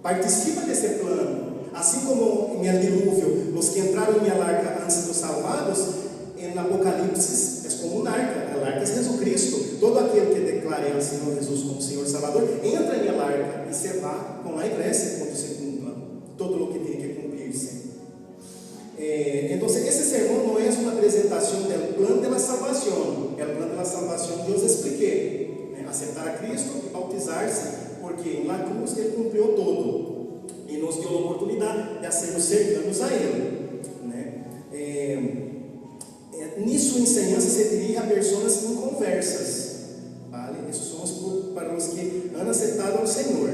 Participa desse plano. Assim como em el dilúvio, os que entraram em arca antes dos salvados, em Apocalipse, é como uma arca. A arca é Jesus Cristo. Todo aquele que declare ao Senhor Jesus como Senhor e Salvador, entra em arca e se vai com a igreja quando se cumpla todo o que tem que cumprir-se. Então, esse sermão não é uma apresentação do plano da salvação. É o plano da salvação que eu expliquei. Aceitar a Cristo e bautizar-se, porque na cruz Ele cumpriu todo e nos deu a oportunidade de sermos cercanos a Ele. Nisso, ensinança se dirige a pessoas inconversas. Vale? Isso somos para os que han aceitado ao Senhor.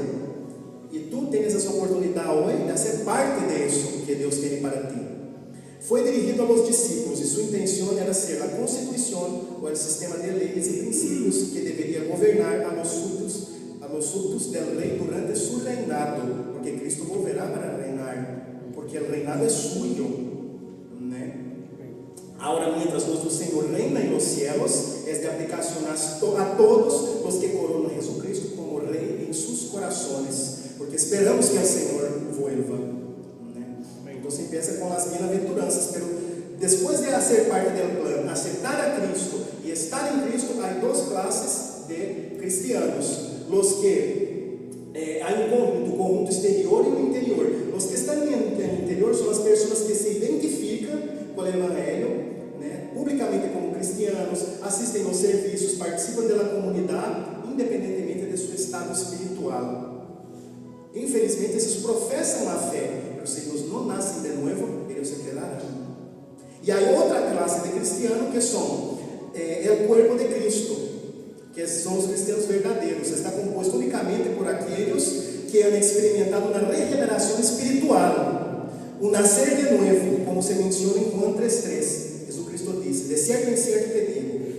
E tu tens essa oportunidade hoje de ser parte disso que Deus tem para ti. Foi dirigido aos discípulos e sua intenção era ser a constituição ou o sistema de leis e princípios que deveria governar a los súbditos del rei durante su reinado, porque Cristo volverá para reinar, porque o reinado é suyo. Ahora, mientras nuestro Señor reina en los cielos, es de aplicación a todos los que coronan a Jesucristo como Rey en sus corazones, porque esperamos que el Señor vuelva. Entonces empieza con las bienaventuranzas, pero después de hacer parte del plan, aceptar a Cristo y estar en Cristo, hay dos clases de cristianos. Los que hay un conjunto exterior y un interior. Los que están en el interior son las personas que se identifican con el Evangelio, publicamente como cristianos, assistem aos serviços, participam da comunidade, independentemente de seu estado espiritual. Infelizmente, esses professam a fé, mas se eles não nascem de novo, eles se quedarão. E há outra classe de cristianos que são o corpo de Cristo, que são os cristianos verdadeiros. Está composto unicamente por aqueles que han experimentado uma regeneração espiritual, um nascer de novo, como se menciona em Juan 3:3. Jesucristo disse: de certo em certo te digo,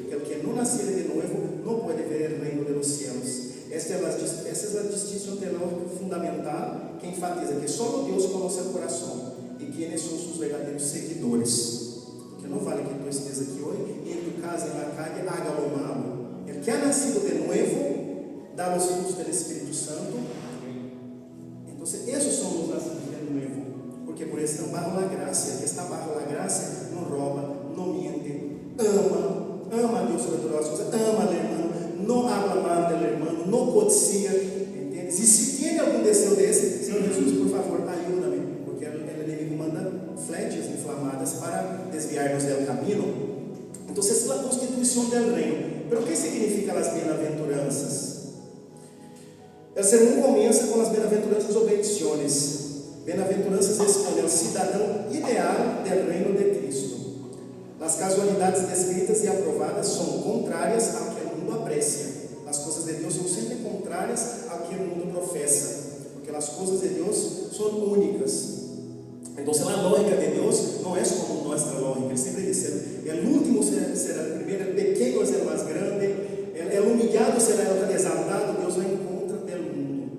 no naciere de nuevo no puede ver el reino de los cielos. Esa es la distinción teológica fundamental que enfatiza que solo Dios conoce el corazón y quiénes son sus verdaderos seguidores. Porque no vale que tú estés aquí hoy y en tu casa, en la calle, haga lo malo. El que ha nacido de nuevo da los frutos del Espíritu Santo. Entonces, esos son los nacidos de nuevo. Porque por eso están bajo la gracia. El que está bajo la gracia no roba, no miente, ama a Dios sobre todas las cosas, ama al hermano, no habla mal del hermano, no codicia, ¿entiendes? Y si tiene algún deseo de ese, Señor Jesús, por favor, ayúdame, porque el enemigo manda flechas inflamadas para desviarnos del camino. Entonces, es la constitución del reino. Pero ¿qué significa las bienaventuranzas? El sermón comienza con las bienaventuranzas o bendiciones. Bienaventuranzas expone al cidadão ideal del reino de Cristo. Las casualidades descritas y aprobadas son contrarias a lo que el mundo aprecia. Las cosas de Dios son siempre contrarias a lo que el mundo profesa, porque las cosas de Dios son únicas. Entonces la lógica de Dios no es como nuestra lógica. Él siempre dice, el último será el primero, el pequeño será el más grande, el humillado será el exaltado. Dios va en contra del mundo,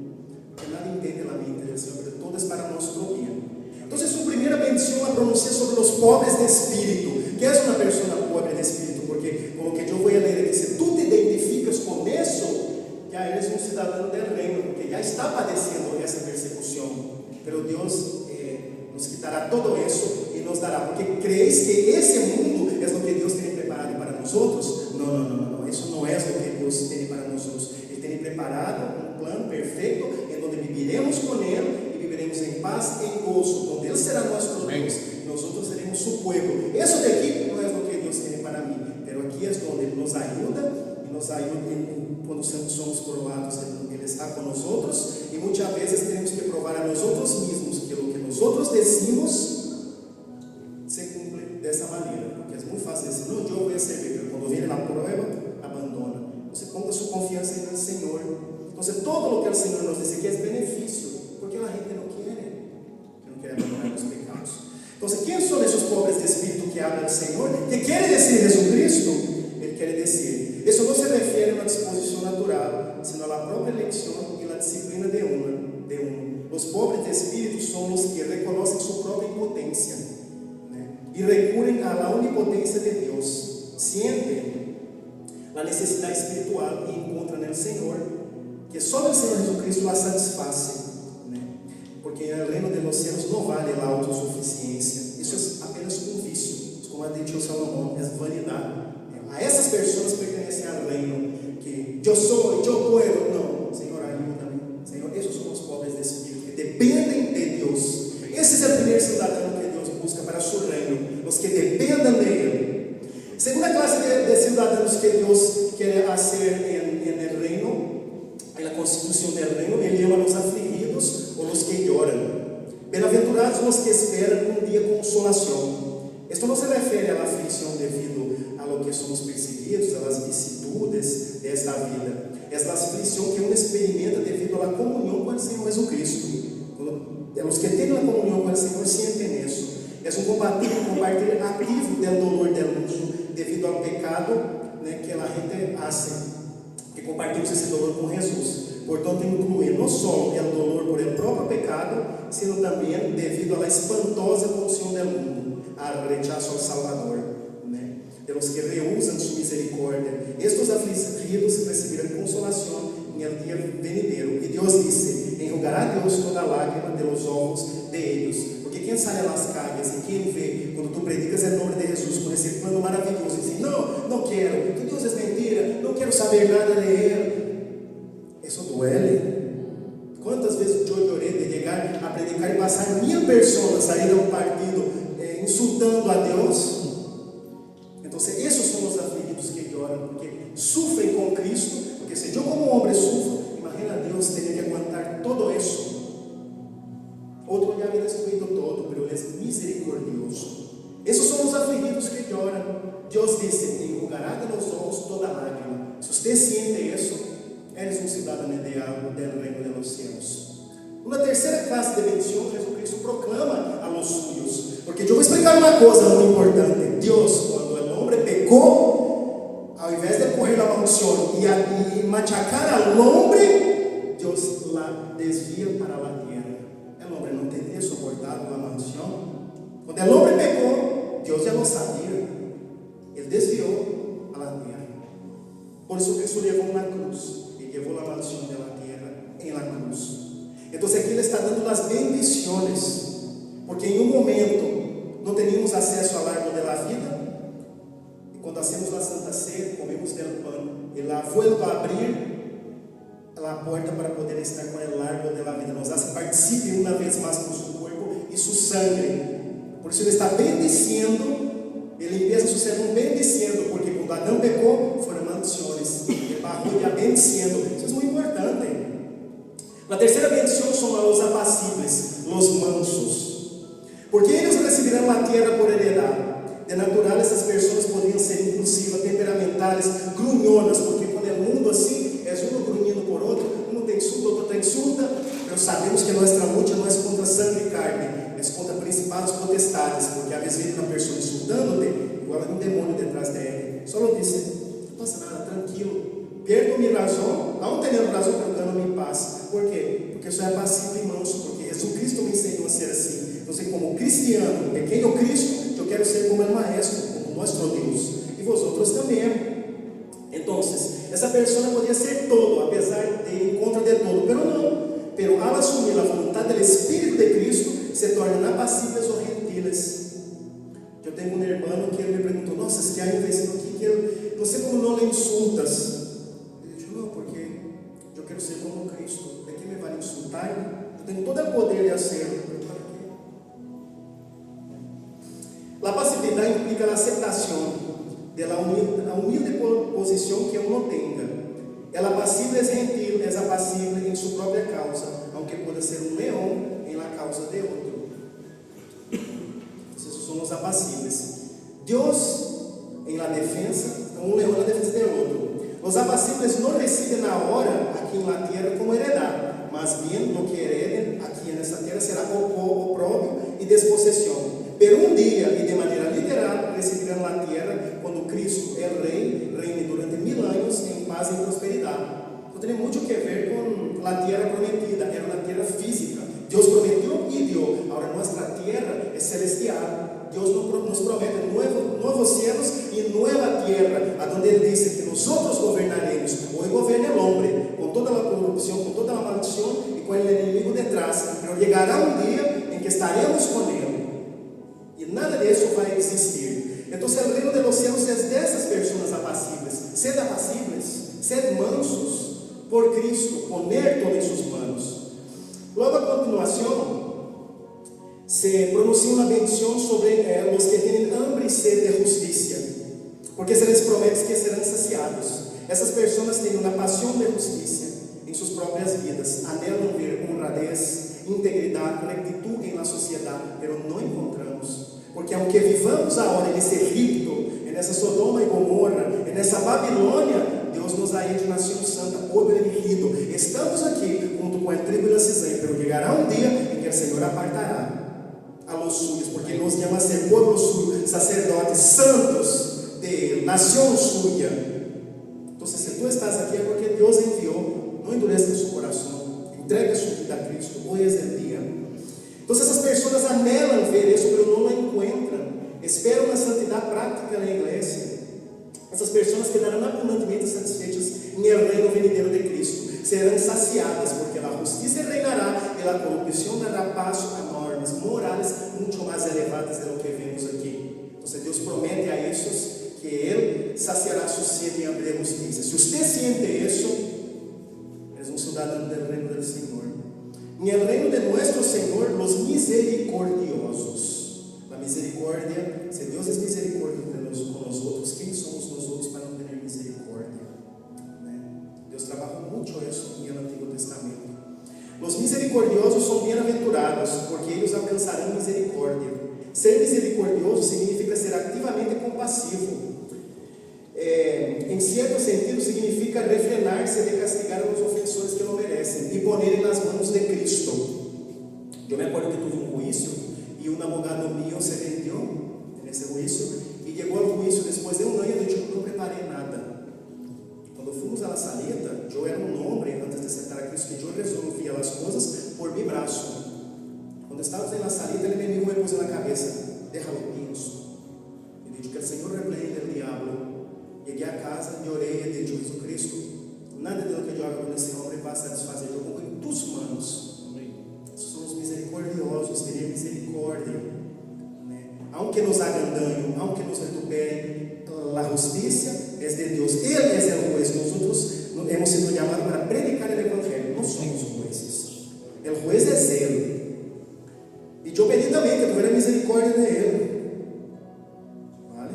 porque nadie entiende la mente del Señor, pero todo es para nuestro bien. Entonces su primera bendición la pronuncia sobre los pobres de espíritu. ¿Qué es una persona pobre de espíritu? Porque con lo que yo voy a leer aquí, si tú te identificas con eso, ya eres un ciudadano del reino, porque ya está padeciendo esa persecución. Pero Dios nos quitará todo eso y nos dará, porque creéis que ese mundo es lo que Dios tiene preparado para nosotros. No, eso no es lo que Dios tiene para nosotros. Él tiene preparado un plan perfecto en donde viviremos con Él y viviremos en paz, en gozo, donde Él será nuestro Dios y nosotros seremos su pueblo. Eso de aquí no es lo que Dios tiene para mí, pero aquí es donde Él nos ayuda y nos ayuda cuando somos probados. Él está con nosotros y muchas veces tenemos que probar a nosotros mismos que lo que nosotros decimos se cumple de esa manera, porque es muy fácil decir, no, yo voy a servir, pero cuando viene la prueba, abandona. Entonces ponga su confianza en el Señor. Entonces todo lo que el Señor nos dice que es beneficio, porque la gente no quiere abandonar los pecados. Entonces, ¿quiénes son esos pobres de espíritu que habla el Señor? ¿Qué quiere decir Jesucristo? Él quiere decir, eso no se refiere a una disposición natural, sino a la propia elección y la disciplina de uno. Los pobres de espíritu son los que reconocen su propia impotencia, ¿no? Y recurren a la omnipotencia de Dios, sienten la necesidad espiritual y encuentran en el Señor, que solo el Señor Jesucristo la satisface, ¿no? Porque en el reino de los cielos no vale la autosuficiencia, eso es apenas un vicio, como ha dicho Salomón, es vanidad. A esas personas pertenecen al reino, que yo soy, yo puedo, no, Señor, ayúdame, Señor, esos son los pobres de espíritu, que dependen de Dios. Ese es el primer ciudadano que Dios busca para su reino, los que dependan de Él. Segunda clase de ciudadanos que Dios quiere hacer en el reino, en la constitución del reino, Él llama a los afligidos o los que lloran. Bienaventurados los que esperan un día de consolación. Esto no se refiere a la aflicción debido a lo que somos perseguidos, a las vicisitudes de esta vida. Es la aflicción que uno experimenta debido a la comunión con el Señor Jesucristo. Los que tienen la comunión con el Señor sienten eso. Es un compartir activo del dolor del mundo debido al pecado, ¿no?, que la gente hace, que compartimos ese dolor con Jesús. Por tanto, incluye no solo el dolor por el propio pecado, sino también debido a la espantosa condición del mundo, al rechazo al Salvador, ¿no?, de los que rehusan su misericordia. Estos afligidos recibirán consolación en el día venidero. Y Dios dice, enjugará Dios toda lágrima de los ojos de ellos. Porque quien sale a las calles y quien ve cuando tú predicas el nombre de Jesús con ese plano maravilloso y dice, no quiero, que Dios es mentira, no quiero saber nada de Él, eso duele. ¿Cuántas veces yo lloré de llegar a predicar y pasar 1000 personas a ir a un partido insultando a Dios? Entonces esos son los afligidos que lloran, porque sufren con Cristo. Porque si yo como hombre sufro, imagina a Dios tener que aguantar todo eso. Otro ya había destruido todo, pero Él es misericordioso. Esos son los afligidos que lloran. Dios dice, enjugará de los ojos toda lágrima. Si usted siente eso, eres un ciudadano ideal del reino de los cielos. Una tercera clase de bendición, Jesucristo proclama a los suyos. Porque yo voy a explicar una cosa muy importante. Dios, cuando el hombre pecó, ao invés de maldición y machacar al hombre, Dios la desvía para la tierra. El hombre no tenía soportado la maldición. Cuando el hombre pecó, Dios ya lo sabía. Él desvió a la tierra. Por eso Cristo llevó una cruz y llevó la maldición de la tierra en la cruz. Entonces aquí le está dando las bendiciones, porque en un momento no teníamos acceso al árbol de la vida, y cuando hacemos la Santa Cena, comemos del pan, Él la vuelve a abrir la puerta para poder estar con el árbol de la vida, nos hace participar una vez más con su cuerpo y su sangre. Por eso Él está bendiciendo, Ele empieza su sermón bendiciendo, porque cuando Adán pecó, fueron maldiciones, Él bajó ya bendiciendo. Eso es muy importante. La tercera bendición son a los apacibles, los mansos, porque ellos recibirán la tierra por heredad. De natural, essas personas poderiam ser impulsivas, temperamentais, grunhonas, porque quando é mundo assim, é um grunhindo por outro, um te insulta, outro te insulta, mas sabemos que nossa luta não é contra sangue e carne, é contra principados e potestades, porque às vezes vem uma pessoa insultando-te, igual a um demônio detrás dele. Só lo disse, não passa nada, tranquilo. Perdo minha razão, não tendo razão, perguntando minha paz. Por quê? Porque eu sou passivo e manso, porque Jesus Cristo me ensinou a ser assim. Então, como cristiano, pequeno Cristo, eu quero ser como o Maestro, como nosso Deus. E vosotros também. Então, essa pessoa podia ser todo, apesar de ir em contra de todo, pero não. Pero al assumir a vontade do Espírito de Cristo, se tornam apacibles ou gentiles. Eu tenho um irmão que ele me perguntou: nossa, se há um vecino aqui que eu não sei como não lhe insultas. Não, porque eu quero ser como Cristo. De que me vai insultar? Eu tenho todo o poder de hacerlo. A passividade implica a aceitação da humilde posição que uno tenga. El apacible es gentil, es apacible en su propia causa, aunque pueda ser un león en la causa de otro. Entonces, esos son los apacibles. Dios en la defensa, un león en la defensa de otro. Los apacibles no reciben ahora aquí en la tierra como heredad, más bien lo que hereden aquí en esta tierra será oprobio y desposesión. Pero un día, y de manera literal, recibirán la tierra cuando Cristo, el Rey, reine durante 1000 años en paz y prosperidad. Esto tiene mucho que ver con la tierra prometida, era una tierra física. Dios prometió y dio. Ahora nuestra tierra es celestial. Dios nos promete nuevos cielos y nueva tierra, a donde Él dice que nosotros gobernaremos. Hoy gobierna el hombre, con toda la corrupción, con toda la maldición y con el enemigo detrás. Pero llegará un día en que estaremos con Él. E nada disso vai existir. Então, o reino de los cielos é dessas pessoas apacibles. Sed apacibles, sed mansos por Cristo, poner todo em suas manos. Logo a continuação, se pronuncia uma bendição sobre os que têm hambre e sede de justiça, porque se les promete que serão saciados. Essas pessoas têm uma paixão de justiça em suas próprias vidas, anhelam ver honradez, integridade, rectitude na sociedade, mas não encontramos. Porque aunque vivamos agora nesse Egipto, nessa Sodoma e Gomorra, nessa Babilônia, Deus nos ha hecho nação santa, povo elegido. Estamos aqui junto com a tribo da cizaña, pero llegará um dia em que o Senhor apartará a los suyos, porque nos chama a ser povo suyo, sacerdotes santos de Él, nação suya. Então, se tu estás aqui é porque Deus enviou. Não endurezca seu coração, entregue sua vida a Cristo. Hoje é o dia. Então, essas pessoas anhelam ver isso, mas não a encontram. Esperam a santidade prática na igreja. Essas pessoas quedarão abundantemente satisfeitas em el reino venidero de Cristo. Serão saciadas, porque a justiça reinará e a corrupção dará passo a normas morais muito mais elevadas do que vemos aqui. Então, Deus promete a esses que Ele saciará sua sede e hambre de justiça. Se você sente isso, é um cidadão do reino do Senhor. En el reino de nuestro Señor, los misericordiosos. La misericordia, si Dios es misericordioso con nosotros, ¿quién somos nosotros para no tener misericordia? Dios trabajó mucho eso en el Antiguo Testamento. Los misericordiosos son bienaventurados, porque ellos alcanzarán misericordia. Ser misericordioso significa ser activamente compasivo. Em certo sentido, significa refrenar-se de castigar a los ofensores que lo merecem e poner em las manos de Cristo. Eu me acuerdo que tuve um juízo e um abogado mío se vendió nesse juízo e chegou ao juízo depois de um ano e eu não preparei nada. justicia es de Dios. Él es el juez. Nosotros hemos sido llamados para predicar el Evangelio. No somos jueces. El juez es Él. Y yo pedí también que tuviera misericordia de Él. ¿Vale?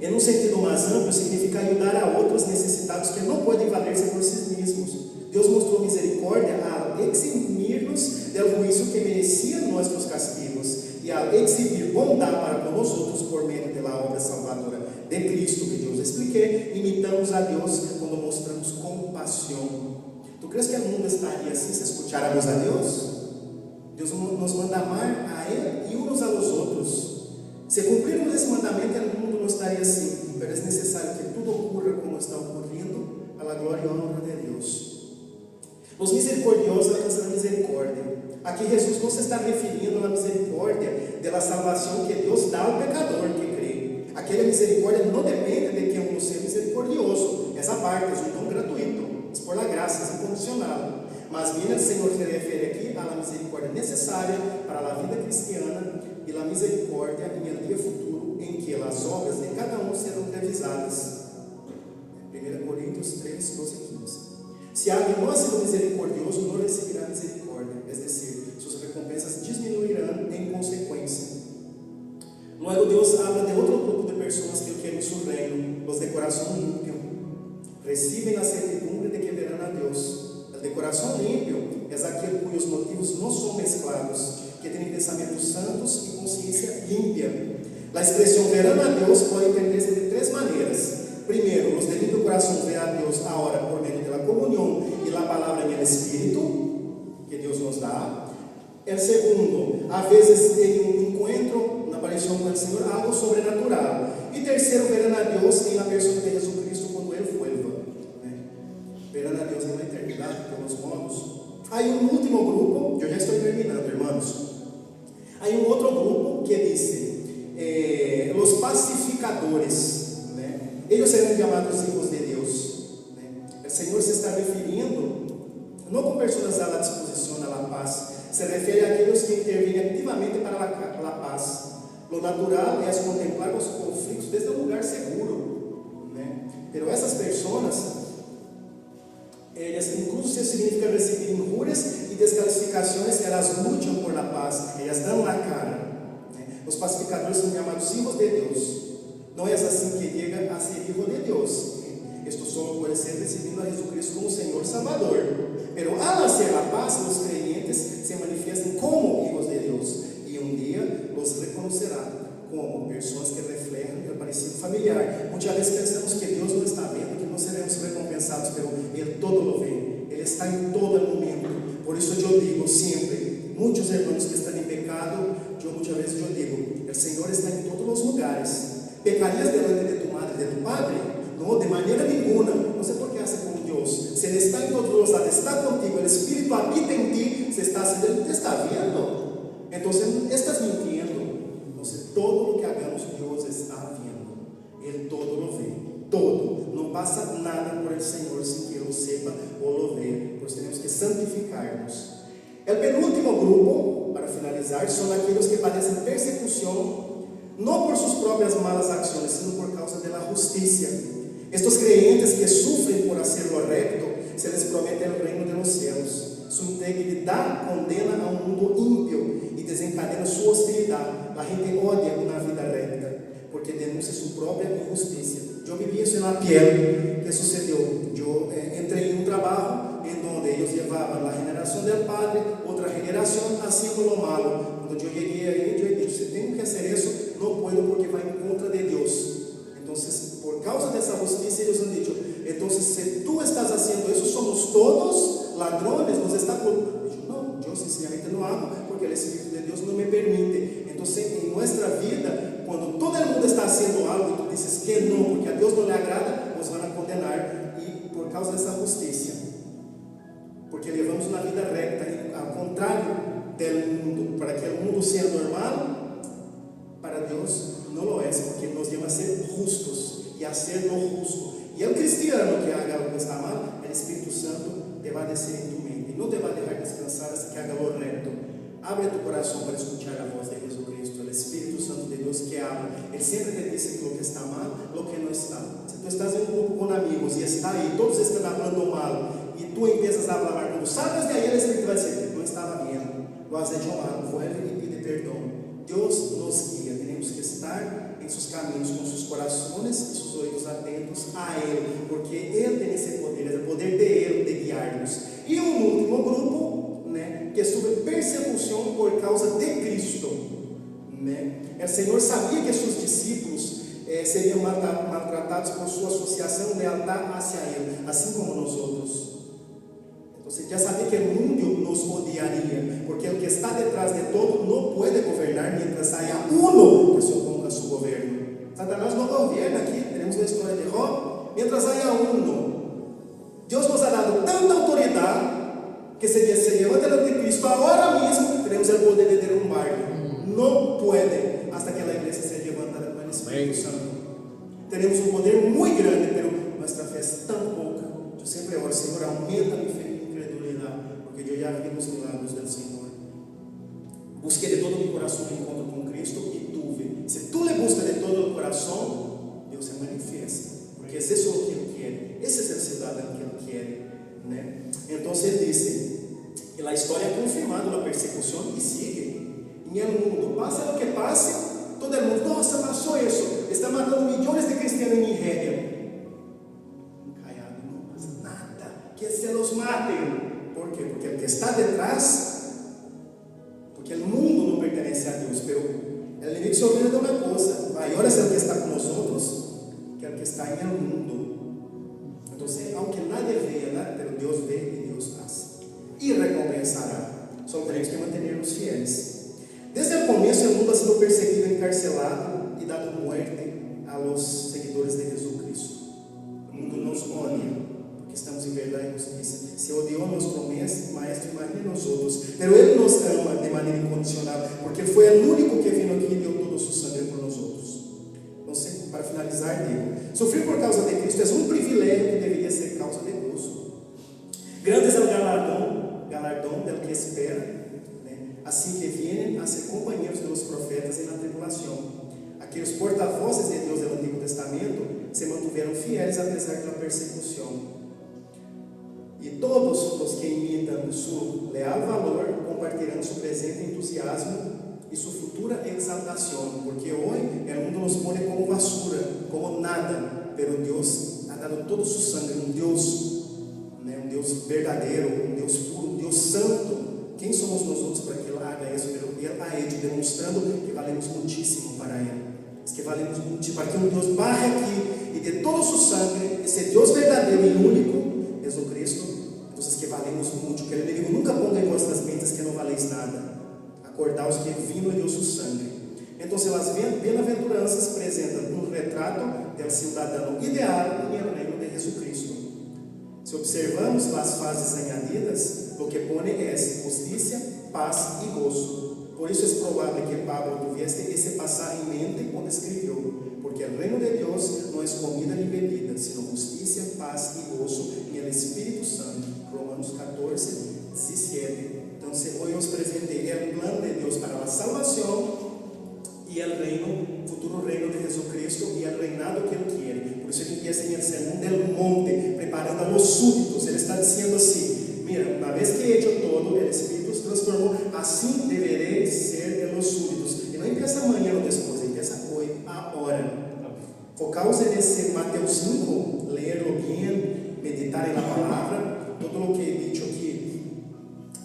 En un sentido más amplio, significa ayudar a otros necesitados que no pueden valerse por sí mismos. Dios mostró misericordia al eximirnos del juicio que merecían nuestros castigos y al exhibir bondad para con nosotros por medio de la obra salvadora de Cristo que yo os expliqué. Imitamos a Dios cuando mostramos compasión. ¿Tú crees que el mundo estaría así si escucháramos a Dios? Dios nos manda amar a Él y unos a los otros. Si cumplimos ese mandamiento, el mundo no estaría así, pero es necesario que todo ocurra como está ocurriendo, a la gloria y honra de Dios. Los misericordiosos alcanzan la misericordia. Aquí Jesús no se está refiriendo a la misericordia de la salvación que Dios da al pecador que cree. Aquella misericordia no depende de que uno sea misericordioso. Esa parte es un don gratuito, es por la gracia, es incondicional. Más bien el Señor se refiere aquí a la misericordia necesaria para la vida cristiana y la misericordia en el día futuro en que las obras de cada uno serán revisadas. 1 Corintios 3, 12 y 15. Si alguien no ha sido misericordioso, no recibirá misericordia, es decir, sus recompensas disminuirán en consecuencia. Luego Dios habla de otro grupo de personas que quieren su reino, los de corazón limpio. Reciben la certidumbre de que verán a Dios. El de corazón limpio es aquel cuyos motivos no son mezclados, que tienen pensamientos santos y conciencia limpia. La expresión verán a Dios puede entenderse de tres maneras. Primero, los de limpio corazón ven a Dios ahora por medio de la comunión y la palabra en el Espíritu que Dios nos da. El segundo, a veces en un encuentro, una aparición con el Señor, algo sobrenatural. Y tercero, verán a Dios en la persona de Jesucristo cuando Él vuelva. Verán a Dios en la eternidad, de los modos. Hay un último grupo, yo ya estoy terminando, hermanos. Hay un otro grupo que dice, los pacificadores. Ellos serán llamados hijos de Dios. El Señor se está refiriendo no con personas a la disposición a la paz, se refiere a aquellos que intervienen activamente para la paz. Lo natural es contemplar los conflictos desde un lugar seguro, pero esas personas, ellas incluso significa recibir injurias y descalificaciones, ellas luchan por la paz, ellas dan la cara. Los pacificadores son llamados hijos de Dios. No es así que llega a ser hijo de Dios. Esto solo puede ser recibiendo a Jesucristo como Señor Salvador. Pero al hacer la paz, los creyentes se manifiestan como hijos de Dios. Y un día los reconocerá como personas que reflejan el parecido familiar. Muchas veces pensamos que Dios no está viendo, que no seremos recompensados, pero Él todo lo ve. Él está en todo el momento. Por eso yo digo siempre, muchos hermanos que están en pecado, yo muchas veces digo, el Señor está en todos los lugares. ¿Pecarías delante de tu madre, de tu padre? No, de manera ninguna. No sé por qué hace con Dios. Si Él está en todos los lados, está contigo, el Espíritu habita en ti, se está haciendo, Él te está viendo. Entonces, estás mintiendo. Entonces, todo lo que hagamos, Dios está viendo. Él todo lo ve. Todo. No pasa nada por el Señor sin que Él lo sepa o lo ve. Pues tenemos que santificarnos. El penúltimo grupo, para finalizar, son aquellos que padecen persecución no por sus propias malas acciones, sino por causa de la justicia. Estos creyentes que sufren por hacer lo recto, se les promete el reino de los cielos. Su integridad condena a un mundo ímpio y desencadena su hostilidad. La gente odia una vida recta porque denuncia su propia injusticia. Yo viví eso en la piel. ¿Qué sucedió? Yo entré en un trabajo en donde ellos llevaban la generación del padre, otra generación haciendo lo malo. Cuando yo llegué ahí, yo dije, si tengo que hacer eso, no puedo porque va en contra de Dios. Entonces, por causa de esa justicia, ellos han dicho, entonces, si tú estás haciendo eso, somos todos ladrones, nos está culpando. No, yo sencillamente no hago porque el Espíritu de Dios no me permite. Entonces, en nuestra vida, cuando todo el mundo está haciendo algo y tú dices que no, porque a Dios no le agrada, nos van a condenar y por causa de esa justicia. Porque llevamos una vida recta, y al contrario del mundo, para que el mundo sea normal, para Dios no lo es, porque nos llama a ser justos y a hacer lo justo. Y el cristiano que haga lo que está mal, el Espíritu Santo te va a decir en tu mente, y no te va a dejar descansar hasta que haga lo recto. Abre tu corazón para escuchar la voz de Jesucristo. El Espíritu Santo de Dios Deus que habla. Ele sempre te diz lo que está mal, lo que não está. Se tu estás em um grupo com amigos e está aí, todos estão falando mal, e tu empiezas a falar, quando salgas de aí, el Espírito vai dizer, não estava bem, lo has hecho mal, vuelve e pide perdão. Deus nos guia, temos que estar em seus caminhos, com seus corações e seus ouvidos atentos a Ele, porque Ele tem esse poder, é o poder de Ele de guiar-nos. E um último grupo, que é sobre persecução por causa de Cristo. O Senhor sabia que seus discípulos seriam maltratados por sua associação lealtad hacia Ele, assim como nós outros. Você já sabia que o mundo nos odiaria, porque o que está detrás de todo não pode governar mientras haya uno que se oponga a su governo. Satanás não governa aqui, temos a história de Job, mientras haya uno. Deus nos ha dado tanta autoridade que se levanta el anticristo agora mesmo, teremos o poder de derrubar. Não pode, hasta que a igreja seja levantada com o Espírito Santo. Teremos um poder muito grande, mas nossa fé é tão pouca. Eu sempre oro, Senhor, aumenta minha fé. Porque eu já vi os milagres do Senhor. Busquei de todo o coração o encontro com Cristo e tuve. Se tu le buscas de todo o coração, Deus se manifesta. Porque esse é o que Ele quer. Esse é o cidadão que Ele quer. Então Ele disse, e a história é confirmada, a persecução e sigue. Em el mundo, passa o que passe, todo el mundo, nossa, passou isso. Está matando milhões de cristianos em Nigéria. Callado, não passa nada. Que se los matem. ¿Por qué? Porque el que está detrás, porque el mundo no pertenece a Dios, pero el enemigo se olvida de una cosa, mayor es el que está con nosotros que el que está en el mundo. Entonces, aunque nadie vea, pero Dios ve y Dios hace. Y recompensará. Solo tenemos que mantenernos fieles. Desde el comienzo el mundo ha sido perseguido, encarcelado y dado muerte a los seguidores de Jesucristo. El mundo nos odia. Estamos em verdade e justiça. Se odiou nosso Maestro, imagine nós outros. Pero Ele nos ama de maneira incondicional, porque Ele foi o único que veio aqui e deu todo o seu sangue por nós outros. Então, para finalizar, digo: sofrer por causa de Cristo é um privilégio que deveria ser causa de gozo. Grande é o galardão del que espera, assim que vienen a ser companheiros dos profetas na tribulação. Aqueles porta-vozes de Deus do Antigo Testamento se mantiveram fiéis apesar da persecução. E todos os que imitam seu leal valor compartilharão seu presente entusiasmo e sua futura exaltação, porque hoje o mundo nos põe como basura, como nada, pero Deus ha dado todo seu sangue, um Deus verdadeiro, um Deus puro, um Deus santo. Quem somos nós outros para que Ele haga isso? Ele ha hecho, demonstrando que valemos muitíssimo para Ele. Que valemos muitíssimo, para que um Deus barre aqui e de todo o seu sangue, esse Deus verdadeiro e único, Jesus Cristo, então que valemos muito, que o inimigo nunca ponga em vossas mentes que não valeis nada. Acordaos que vino e deu seu sangue. Então, as bem-aventuranças apresentam um retrato do cidadão ideal no reino de Jesus Cristo. Se observamos as fases añadidas, o que pone é justiça, paz e gozo. Por isso é provável que Pablo tivesse esse passar em mente quando escreveu, porque o reino de Deus não é comida nem bebida, sino justiça, paz e gozo em el Espírito Santo. Romanos 14, 17. Então, hoje os presentei o plano de Deus para a salvação e o reino, futuro reino de Jesus Cristo e o reinado que Ele quer. Por isso Ele empieza em el sermão del monte, preparando a los súditos. Ele está dizendo assim: mira, uma vez que he hecho todo, o Espírito se transformou, assim devereis ser en los súditos. E não empieza amanhã ou depois, empieza hoje, agora. Focaos nesse Mateus 5, leerlo bien, meditar en la palavra, todo o que he dicho aqui.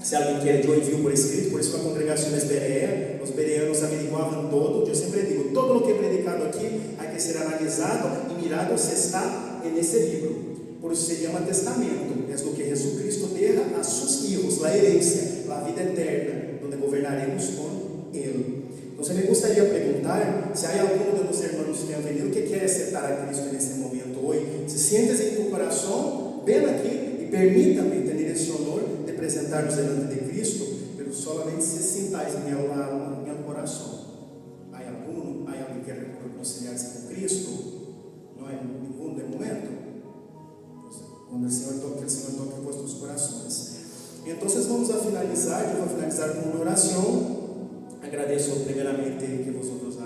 Se alguém quer, eu envio por escrito, por isso a congregação é berea, os bereanos averiguavam todo. Eu sempre digo, todo o que é predicado aqui, há que ser analisado e mirado se está nesse livro. Por isso se chama testamento, é o que Jesus Cristo deixa a seus filhos, a herência, a vida eterna, onde governaremos com Ele. Então, me gostaria perguntar se há algum dos irmãos que han venido que quer aceitar a Cristo nesse momento hoje. Se sientes em tu coração, ven aqui e permita-me ter esse honor de apresentar-nos diante de Cristo, pero solamente se sintais em meu alma, em meu coração. Há alguém que quer reconciliar-se com Cristo? Não é nenhum de momento. Quando o Senhor toque vossos corações. Então, vamos a finalizar. Eu vou finalizar com uma oração. Agradeço primeiramente que vosotros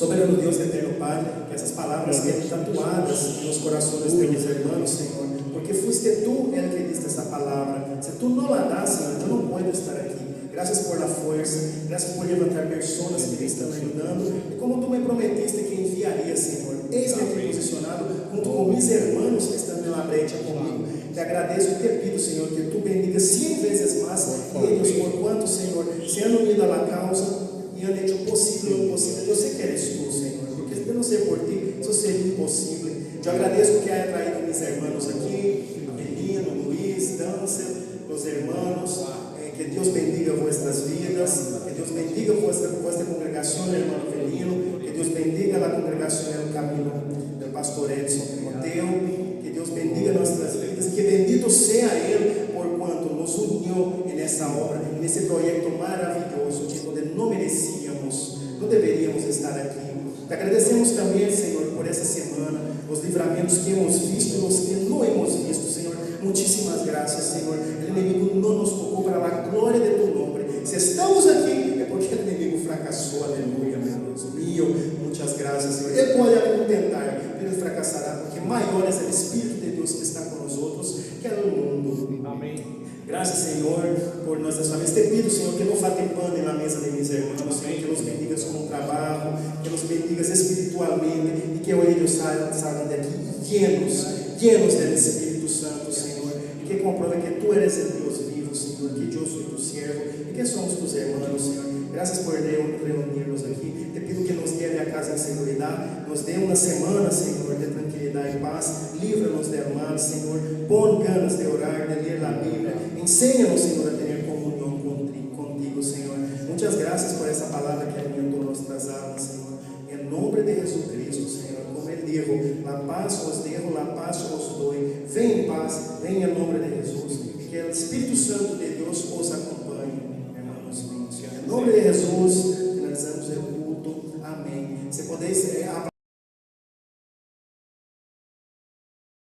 Soberano Deus, eterno Padre, que essas palavras queden tatuadas en los corazones de mis hermanos, Señor, porque fuiste tú el que diste esa palabra. Si tú no la das, Señor, yo no puedo estar aquí. Gracias por la fuerza, gracias por levantar personas que me están ayudando. Y como tú me prometiste que enviarías, Señor, eis-me aquí posicionado junto con mis hermanos que están en la brecha conmigo. Te agradezco y te pido, Señor, que tú bendigas 100 veces más ellos por cuanto, Señor, se han unido a la causa y han hecho posible lo imposible. Yo sé que eres tú, Señor, porque si no sé por ti, eso sería imposible. Yo agradezco que haya traído a mis hermanos aquí, Melino, Luis, Danza, los hermanos. Que Dios bendiga vuestras vidas, que Dios bendiga vuestra congregación, hermano Felino, que Dios bendiga la congregación del camino del pastor Edson Timoteo, que Dios bendiga nuestras vidas, que bendito sea Él por cuanto nos unió en esta obra, en ese proyecto maravilloso, donde no merecíamos, no deberíamos estar aquí. Te agradecemos también, Señor, por esta semana, los livramentos que hemos visto y los que no hemos visto, Señor. Muchísimas gracias, Señor. El enemigo no nos tocó para la gloria de tu nombre. Si estamos aquí, es porque el enemigo fracasó. Aleluya, meu Dios mío. Muchas gracias, Señor. Él puede intentar, pero él fracasará, porque mayor es el Espíritu de Dios que está con nosotros que el mundo. Amén. Gracias, Señor, por nuestras familias. Te pido, Señor, que no falte pan en la mesa de mis hermanos, Señor, que los bendigas con trabajo, que los bendigas espiritualmente y que hoy ellos salgan de aquí llenos del Espíritu Santo, Señor, y que comprueben que tú eres el Dios vivo, Señor, que yo soy tu siervo y que somos tus hermanos, Señor. Gracias por reunirnos aquí. Te pido que nos lleve a casa en seguridad, nos dé una semana, Señor, de tranquilidad y paz. Líbranos del mal, Señor. Pon ganas de orar, de leer la Biblia. Enséñanos, Señor, a tener comunión contigo, Señor. Muchas gracias por esa palabra que alimentó nuestras almas, Señor. En nombre de Jesucristo, Señor, como Él dijo, la paz os dejo, la paz os doy. Ven en paz, ven en nombre de Jesús. Que el Espíritu Santo de Dios os acompañe, hermanos míos. En nombre de Jesús.